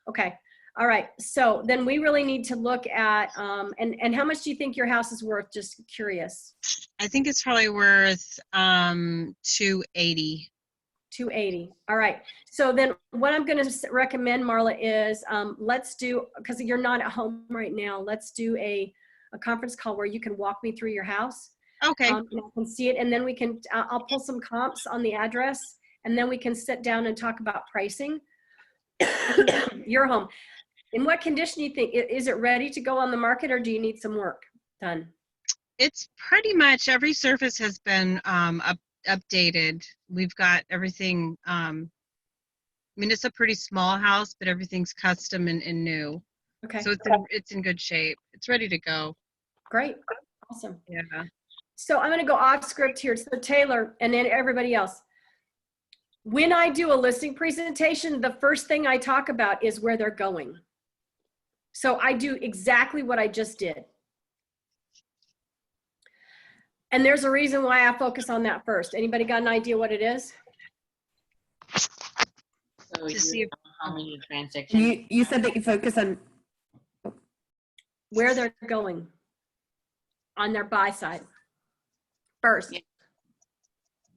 S1: Okay. All right. So then we really need to look at, and how much do you think your house is worth? Just curious.
S6: I think it's probably worth 280.
S1: 280. All right. So then what I'm going to recommend, Marla, is let's do, because you're not at home right now, let's do a conference call where you can walk me through your house.
S6: Okay.
S1: And I can see it, and then we can, I'll pull some comps on the address, and then we can sit down and talk about pricing. Your home. In what condition do you think? Is it ready to go on the market, or do you need some work done?
S6: It's pretty much every surface has been updated. We've got everything. I mean, it's a pretty small house, but everything's custom and new.
S1: Okay.
S6: So it's in good shape. It's ready to go.
S1: Great. Awesome.
S6: Yeah.
S1: So I'm going to go off script here. So Taylor, and then everybody else. When I do a listing presentation, the first thing I talk about is where they're going. So I do exactly what I just did. And there's a reason why I focus on that first. Anybody got an idea what it is?
S5: So
S6: To see
S5: you
S6: if-
S5: know how many transactions.
S3: You said that you focus on
S1: Where they're going on their buy side first.
S5: Yeah.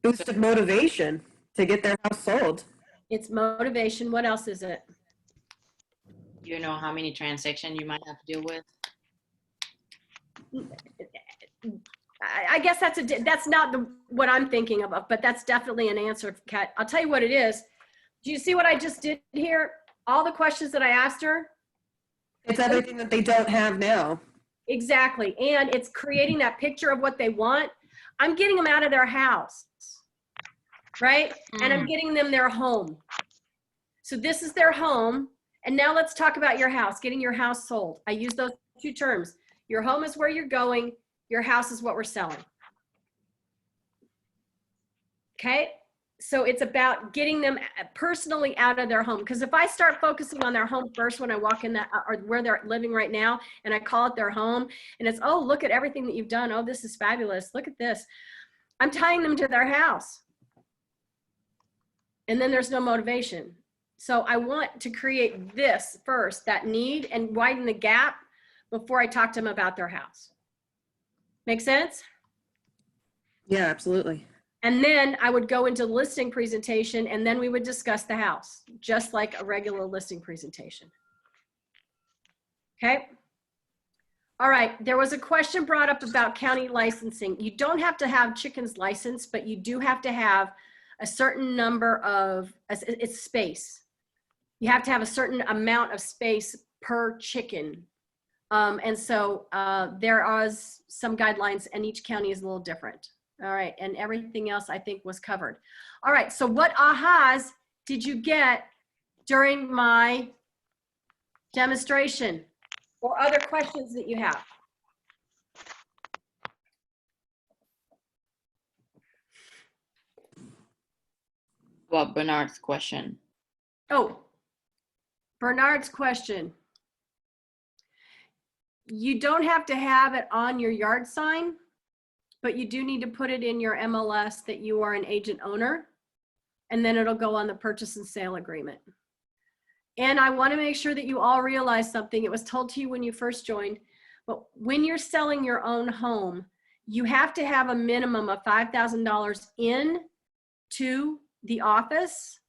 S3: boost of motivation to get their house sold.
S1: It's motivation. What else is it?
S5: You know how many transactions you might have to deal with?
S1: I guess that's not what I'm thinking of, but that's definitely an answer, Kat. I'll tell you what it is. Do you see what I just did here? All the questions that I asked her?
S3: It's everything that they don't have now.
S1: Exactly. And it's creating that picture of what they want. I'm getting them out of their house, right? And I'm getting them their home. So this is their home. And now let's talk about your house, getting your house sold. I use those two terms. Your home is where you're going. Your house is what we're selling. Okay? So it's about getting them personally out of their home. Because if I start focusing on their home first when I walk in that, or where they're living right now, and I call it their home, and it's, oh, look at everything that you've done. Oh, this is fabulous. Look at this. I'm tying them to their house. And then there's no motivation. So I want to create this first, that need, and widen the gap before I talk to them about their house. Make sense?
S3: Yeah, absolutely.
S1: And then I would go into listing presentation, and then we would discuss the house, just like a regular listing presentation. Okay. All right. There was a question brought up about county licensing. You don't have to have chickens licensed, but you do have to have a certain number of, it's space. You have to have a certain amount of space per chicken. And so there are some guidelines, and each county is a little different. All right, and everything else I think was covered. All right, so what ahas did you get during my demonstration, or other questions that you have?
S5: Well, Bernard's question.
S1: Oh, Bernard's question. You don't have to have it on your yard sign, but you do need to put it in your MLS that you are an agent owner, and then it'll go on the purchase and sale agreement. And I want to make sure that you all realize something. It was told to you when you first joined, but when you're selling your own home, you have to have a minimum of $5,000 in to the office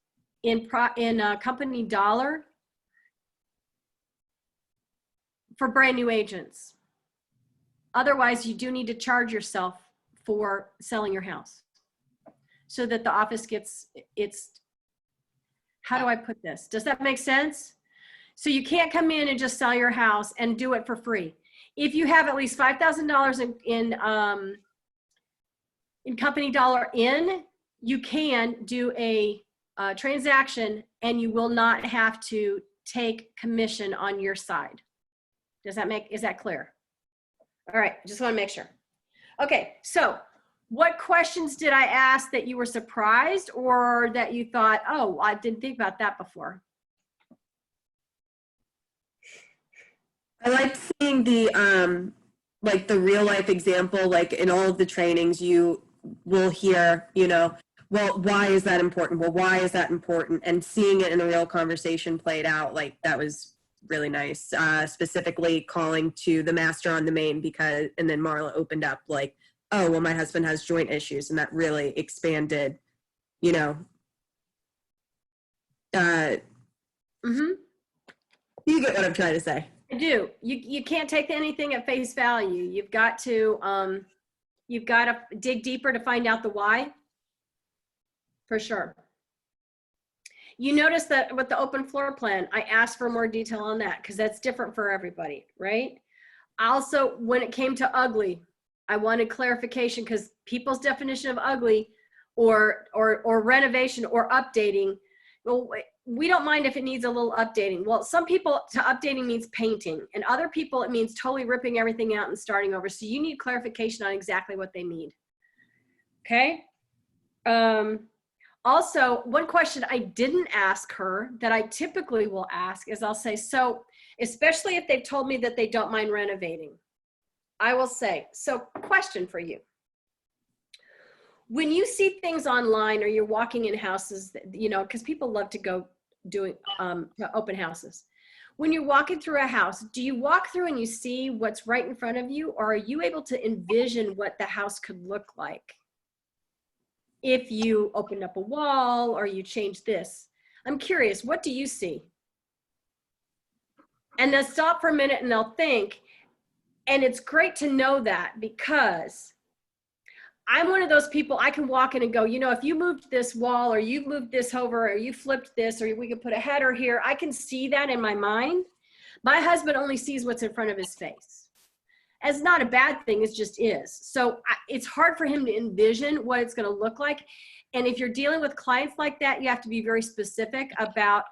S1: in company dollar for brand new agents. Otherwise, you do need to charge yourself for selling your house so that the office gets its, how do I put this? Does that make sense? So you can't come in and just sell your house and do it for free. If you have at least $5,000 in company dollar in, you can do a transaction, and you will not have to take commission on your side. Is that clear? All right, I just want to make sure. Okay, so what questions did I ask that you were surprised, or that you thought, oh, I didn't think about that before?
S3: I like seeing the like the real life example. Like in all of the trainings, you will hear, you know, well, why is that important? Well, why is that important? And seeing it in a real conversation played out, like that was really nice. Specifically calling to the master on the main because, and then Marla opened up like, oh, well, my husband has joint issues, and that really expanded, you know. You get what I'm trying to say.
S1: I do. You can't take anything at face value. You've got to dig deeper to find out the why. For sure. You notice that with the open floor plan, I asked for more detail on that because that's different for everybody, right? Also, when it came to ugly, I wanted clarification because people's definition of ugly or renovation or updating, well, we don't mind if it needs a little updating. Well, some people, to updating means painting, and other people it means totally ripping everything out and starting over. So you need clarification on exactly what they need. Okay. Also, one question I didn't ask her that I typically will ask is I'll say, so especially if they've told me that they don't mind renovating, I will say, so question for you. When you see things online or you're walking in houses, you know, because people love to go doing open houses. When you're walking through a house, do you walk through and you see what's right in front of you, or are you able to envision what the house could look like if you opened up a wall or you changed this? I'm curious, what do you see? And they'll stop for a minute and they'll think. And it's great to know that, because I'm one of those people, I can walk in and go, you know, if you moved this wall, or you moved this over, or you flipped this, or we could put a header here, I can see that in my mind. My husband only sees what's in front of his face. It's not a bad thing, it just is. So it's hard for him to envision what it's going to look like. And if you're dealing with clients like that, you have to be very specific about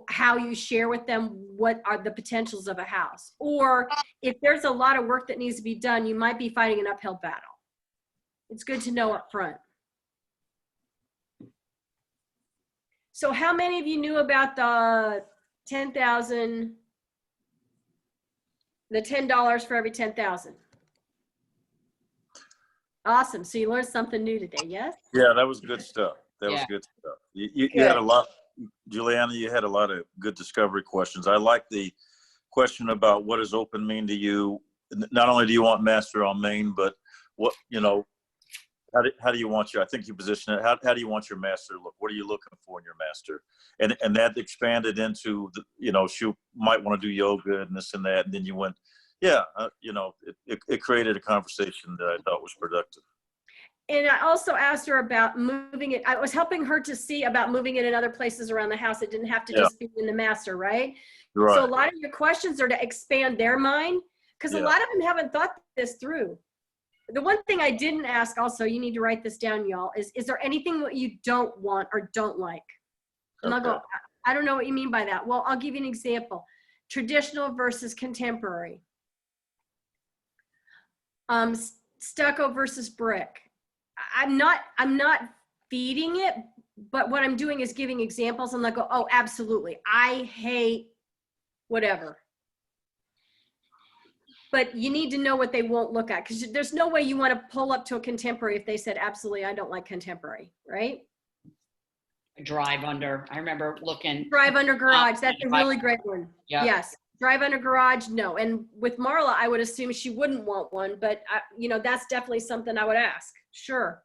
S1: how you share with them what are the potentials of a house. Or if there's a lot of work that needs to be done, you might be fighting an uphill battle. It's good to know up front. So how many of you knew about the 10,000, the $10 for every 10,000? Awesome. So you learned something new today, yes?
S7: Yeah, that was good stuff. That was
S2: Yeah.
S7: good stuff. You had a lot, Juliana, you had a lot of good discovery questions. I like the question about what does open mean to you? Not only do you want master on main, but what, you know, how do you want your, I think you position it, how do you want your master to look? What are you looking for in your master? And that expanded into, the, you know, she might want to do yoga and this and that. And then you went, yeah, you know, it created a conversation that I thought was productive.
S1: And I also asked her about moving it. I was helping her to see about moving it in other places around the house. It didn't have to just be in the master, right?
S7: Right.
S1: So a lot of your questions are to expand their mind, because a
S7: Yeah.
S1: lot of them haven't thought this through. The one thing I didn't ask also, you need to write this down, y'all, is there anything that you don't want or don't like? And I'll go, I don't know what you mean by that. Well, I'll give you an example. Traditional versus contemporary. Stucco versus brick. I'm not feeding it, but what I'm doing is giving examples, and I go, oh, absolutely. I hate whatever. But you need to know what they won't look at, because there's no way you want to pull up to a contemporary if they said, absolutely, I don't like contemporary, right?
S2: Drive under. I remember looking.
S1: Drive under garage. That's a really great one.
S2: Yeah.
S1: Yes. Drive under garage, no. And with Marla, I would assume she wouldn't want one, but you know, that's definitely something I would ask. Sure.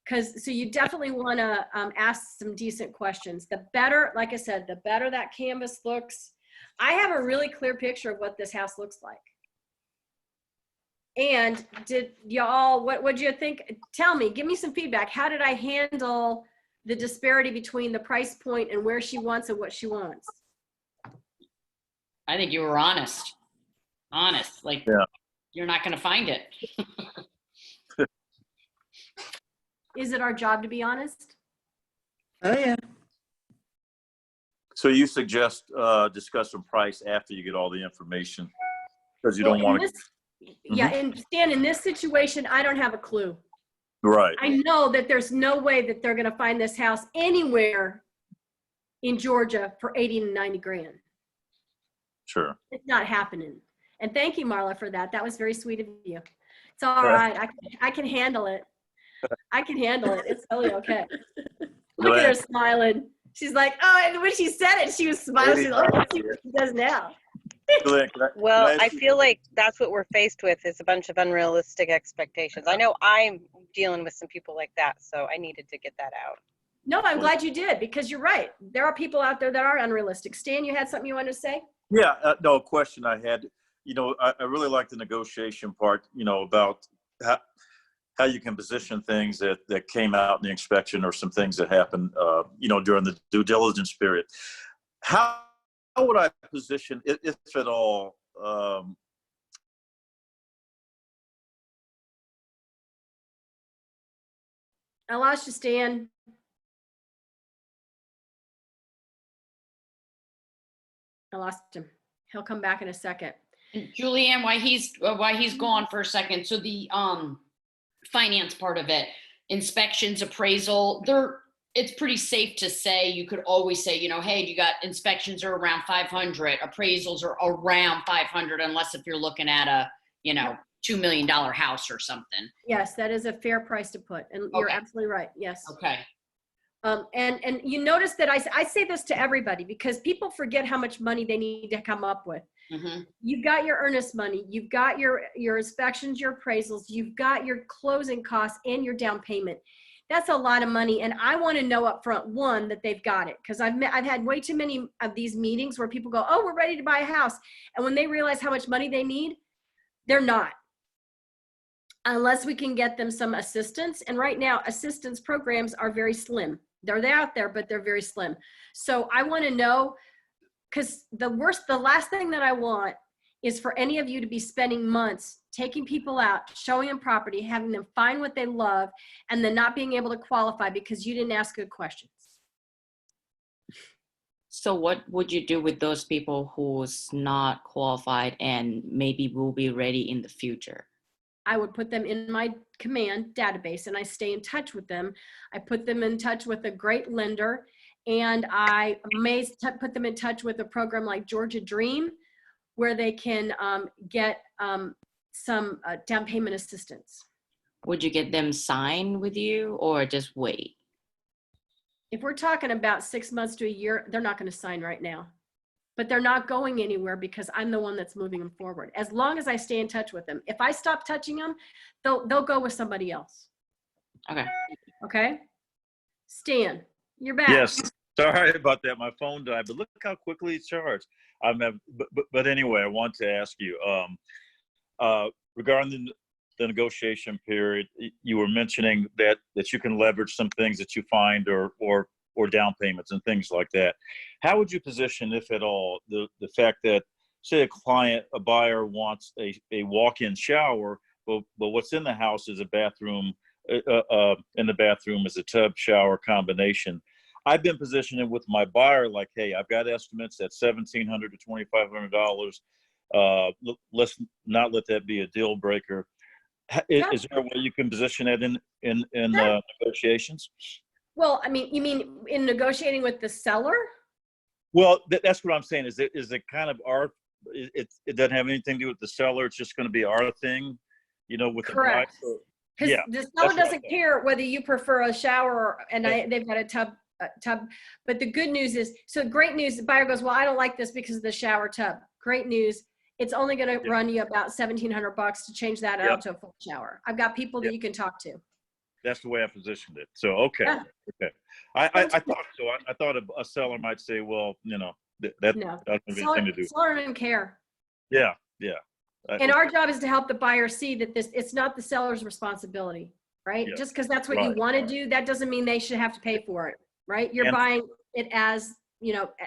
S1: So you definitely want to ask some decent questions. The better, like I said, the better that canvas looks. I have a really clear picture of what this house looks like. And did y'all, what do you think? Tell me, give me some feedback. How did I handle the disparity between the price point and where she wants and what she wants?
S2: I think you were honest. Honest. Like,
S7: Yeah.
S2: You're not going to find it.
S1: Is it our job to be honest?
S3: Oh, yeah.
S7: So you suggest discussing price after you get all the information, because you don't want to.
S1: Yeah, and Stan, in this situation, I don't have a clue.
S7: Right.
S1: I know that there's no way that they're going to find this house anywhere in Georgia for 80 to 90 grand.
S7: Sure.
S1: It's not happening. And thank you, Marla, for that. That was very sweet of you. It's all right. I can handle it. I can handle it. It's totally okay. Look at her smiling. She's like, oh, and when she said it, she was smiling. She's like, let's see what she does now.
S6: Well, I feel like that's what we're faced with, is a bunch of unrealistic expectations. I know I'm dealing with some people like that, so I needed to get that out.
S1: No, I'm glad you did, because you're right. There are people out there that are unrealistic. Stan, you had something you wanted to say?
S7: Yeah, no, a question I had, you know, I really like the negotiation part, you know, about how you can position things that came out in the inspection, or some things that happened, you know, during the due diligence period. How would I position, if at all,
S1: I lost you, Stan. I lost him. He'll come back in a second.
S2: Julianne, while he's gone for a second, so the finance part of it, inspections, appraisal, it's pretty safe to say, you could always say, you know, hey, you got inspections are around 500, appraisals are around 500, unless if you're looking at a, you know, $2 million house or something.
S1: Yes, that is a fair price to put, and you're absolutely right. Yes.
S2: Okay.
S1: And you notice that I say this to everybody, because people forget how much money they need to come up with.
S2: Mm-hmm.
S1: You've got your earnest money, you've got your inspections, your appraisals, you've got your closing costs and your down payment. That's a lot of money. And I want to know up front, one, that they've got it. Because I've had way too many of these meetings where people go, oh, we're ready to buy a house. And when they realize how much money they need, they're not. Unless we can get them some assistance. And right now, assistance programs are very slim. They're out there, but they're very slim. So I want to know, because the last thing that I want is for any of you to be spending months taking people out, showing them property, having them find what they love, and then not being able to qualify because you didn't ask good questions.
S5: So what would you do with those people who's not qualified and maybe will be ready in the future?
S1: I would put them in my command database and I stay in touch with them. I put them in touch with a great lender, and I may put them in touch with a program like Georgia Dream, where they can get some down payment assistance.
S5: Would you get them signed with you or just wait?
S1: If we're talking about 6 months to a year, they're not going to sign right now. But they're not going anywhere because I'm the one that's moving them forward. As long as I stay in touch with them. If I stop touching them, they'll go with somebody else.
S5: Okay.
S1: Okay? Stan, you're back.
S7: Yes. Sorry about that. My phone died, but look how quickly it charged. But anyway, I want to ask you regarding the negotiation period. You were mentioning that you can leverage some things that you find or down payments and things like that. How would you position, if at all, the fact that, say, a buyer wants a walk-in shower, but what's in the house is a bathroom, in the bathroom is a tub shower combination. I've been positioning with my buyer like, hey, I've got estimates at $1,700 to $2,500. Let's not let that be a deal breaker. Is there a way you can position that in negotiations?
S1: Well, I mean, you mean in negotiating with the seller?
S7: Well, that's what I'm saying. Is it kind of it doesn't have anything to do with the seller. It's just going to be our thing, with
S1: Correct.
S7: the price.
S1: Because
S7: Yeah,
S1: the seller doesn't care whether you prefer a shower and they've got a tub. But the good news is, so great news, the buyer goes, well, I don't like this because of the shower tub. Great news. It's only going to run you about $1,700 to change that out to a full shower. I've got people that you can talk to.
S7: That's the way I positioned it. So, okay.
S1: Yeah.
S7: Okay. I thought so. I thought a seller might say, well, that doesn't have anything to do.
S1: Seller doesn't care.
S7: Yeah.
S1: And our job is to help the buyer see that it's not the seller's responsibility, right?
S7: Yeah.
S1: Just because that's what you want to do, that doesn't mean they should have to pay for it, right? You're buying it as,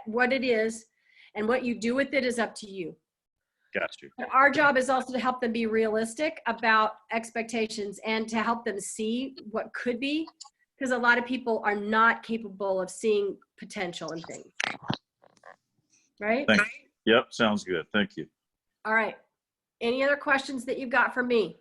S1: what it is, and what you do with it is up to you.
S7: Got you.
S1: But our job is also to help them be realistic about expectations and to help them see what could be, because a lot of people are not capable of seeing potential in things. Right?
S7: Thank you. Yep, sounds good. Thank you.
S1: All right. Any other questions that you've got for me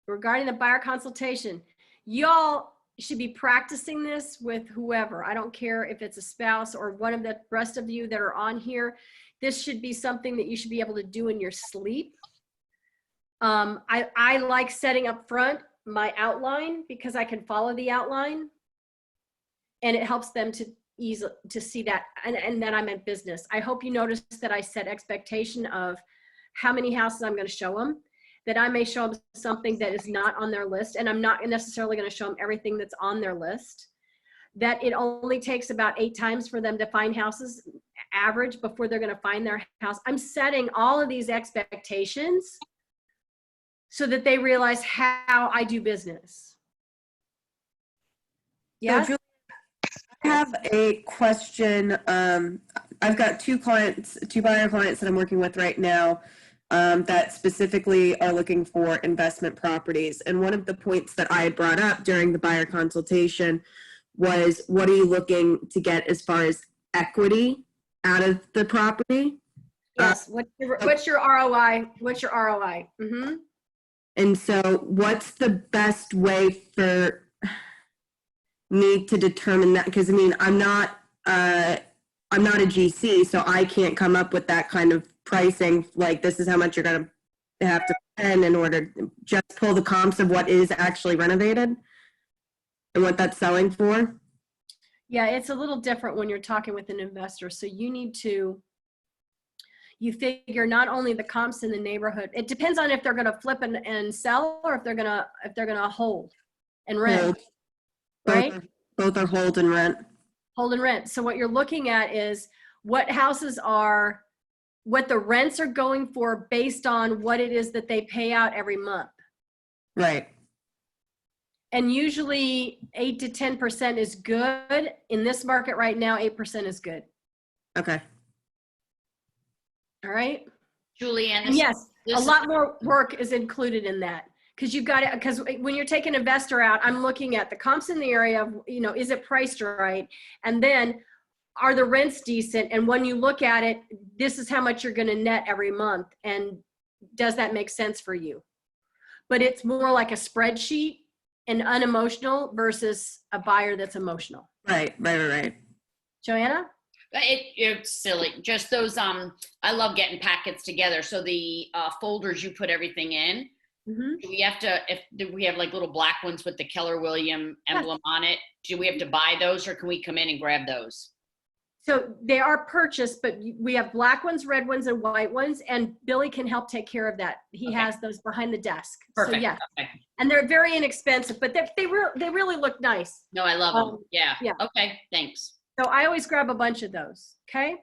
S1: regarding the buyer consultation? Y'all should be practicing this with whoever. I don't care if it's a spouse or one of the rest of you that are on here. This should be something that you should be able to do in your sleep. I like setting up front my outline because I can follow the outline, and it helps them to see that and that I'm in business. I hope you noticed that I set expectation of how many houses I'm going to show them, that I may show them something that is not on their list, and I'm not necessarily going to show them everything that's on their list, that it only takes about 8 times for them to find houses average before they're going to find their house. I'm setting all of these expectations so that they realize how I do business. Yes?
S3: So, Julie, I have a question. I've got two buyer clients that I'm working with right now that specifically are looking for investment properties. And one of the points that I had brought up during the buyer consultation was, what are you looking to get as far as equity out of the property?
S1: Yes. What's your ROI? What's your ROI? Mm-hmm.
S3: And so what's the best way for me to determine that? Because I mean, I'm not a GC, so I can't come up with that kind of pricing. Like, this is how much you're going to have to spend in order to just pull the comps of what is actually renovated and what that's selling for.
S1: Yeah, it's a little different when you're talking with an investor. So you figure not only the comps in the neighborhood. It depends on if they're going to flip and sell, or if they're going to hold. and rent,
S3: Hold.
S1: right?
S3: Both are hold and rent.
S1: Hold and rent. So what you're looking at is what houses are, what the rents are going for based on what it is that they pay out every month.
S3: Right.
S1: And usually 8 to 10% is good. In this market right now, 8% is good.
S3: Okay.
S1: All right.
S2: Julianne,
S1: And yes,
S2: this
S1: a
S2: is-
S1: lot more work is included in that because you've got to, because when you're taking an investor out, I'm looking at the comps in the area of, you know, is it priced right? And then are the rents decent? And when you look at it, this is how much you're going to net every month. And does that make sense for you? But it's more like a spreadsheet and unemotional versus a buyer that's emotional.
S3: Right.
S1: Joanna?
S2: It's silly. Just those, I love getting packets together. So the folders you put everything in,
S1: Mm-hmm.
S2: do we have to, do we have like little black ones with the Keller William emblem on it? Do we have to buy those or can we come in and grab those?
S1: So they are purchased, but we have black ones, red ones, and white ones, and Billy can help take care of that. He
S2: Okay.
S1: has those behind the desk.
S2: Perfect.
S1: So yeah,
S2: Okay.
S1: and they're very inexpensive, but they really look nice.
S2: No, I love them. Yeah.
S1: yeah.
S2: Okay. Thanks.
S1: So I always grab a bunch of those. Okay.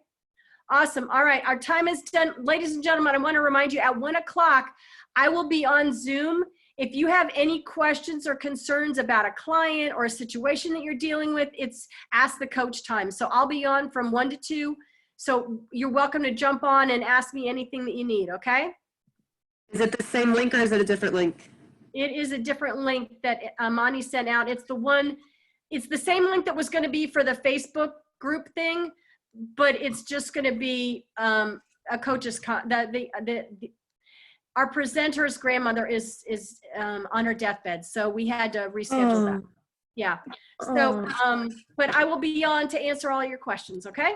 S1: Awesome. All right. Our time is done. Ladies and gentlemen, I want to remind you at 1 o'clock, I will be on Zoom. If you have any questions or concerns about a client or a situation that you're dealing with, it's Ask the Coach time. So I'll be on from 1 to 2. So you're welcome to jump on and ask me anything that you need. Okay.
S3: Is it the same link or is it a different link?
S1: It is a different link that Amani sent out. It's the same link that was going to be for the Facebook group thing, but it's just going to be a coach's our presenter's grandmother is on her deathbed, so we had to reschedule that. Yeah. So, but I will be on to answer all your questions. Okay.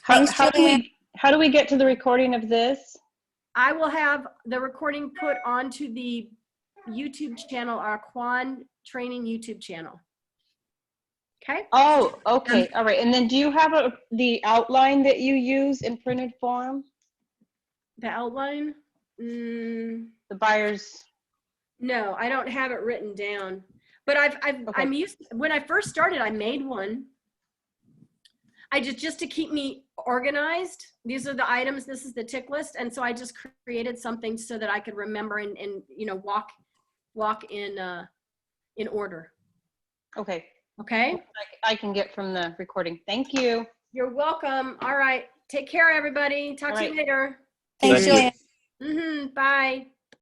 S4: Thanks,
S8: How do we get to the recording of this?
S1: I will have the recording put onto the YouTube channel, our Quan Training YouTube channel. Okay.
S8: Oh, okay. All right. And then do you have the outline that you use in printed form?
S1: The outline?
S8: The buyer's.
S1: No, I don't have it written down. But I'm used. When I first started, I made one. I just to keep me organized. These are the items. This is the tick list, and so I just created something so that I could remember and you know walk in order.
S8: Okay.
S1: Okay.
S8: I can get from the recording. Thank you.
S1: You're welcome. All right. Take care, everybody. Talk to you
S8: All right.
S1: later.
S4: Thanks,
S7: Thank you.
S4: Julianne.
S1: Bye.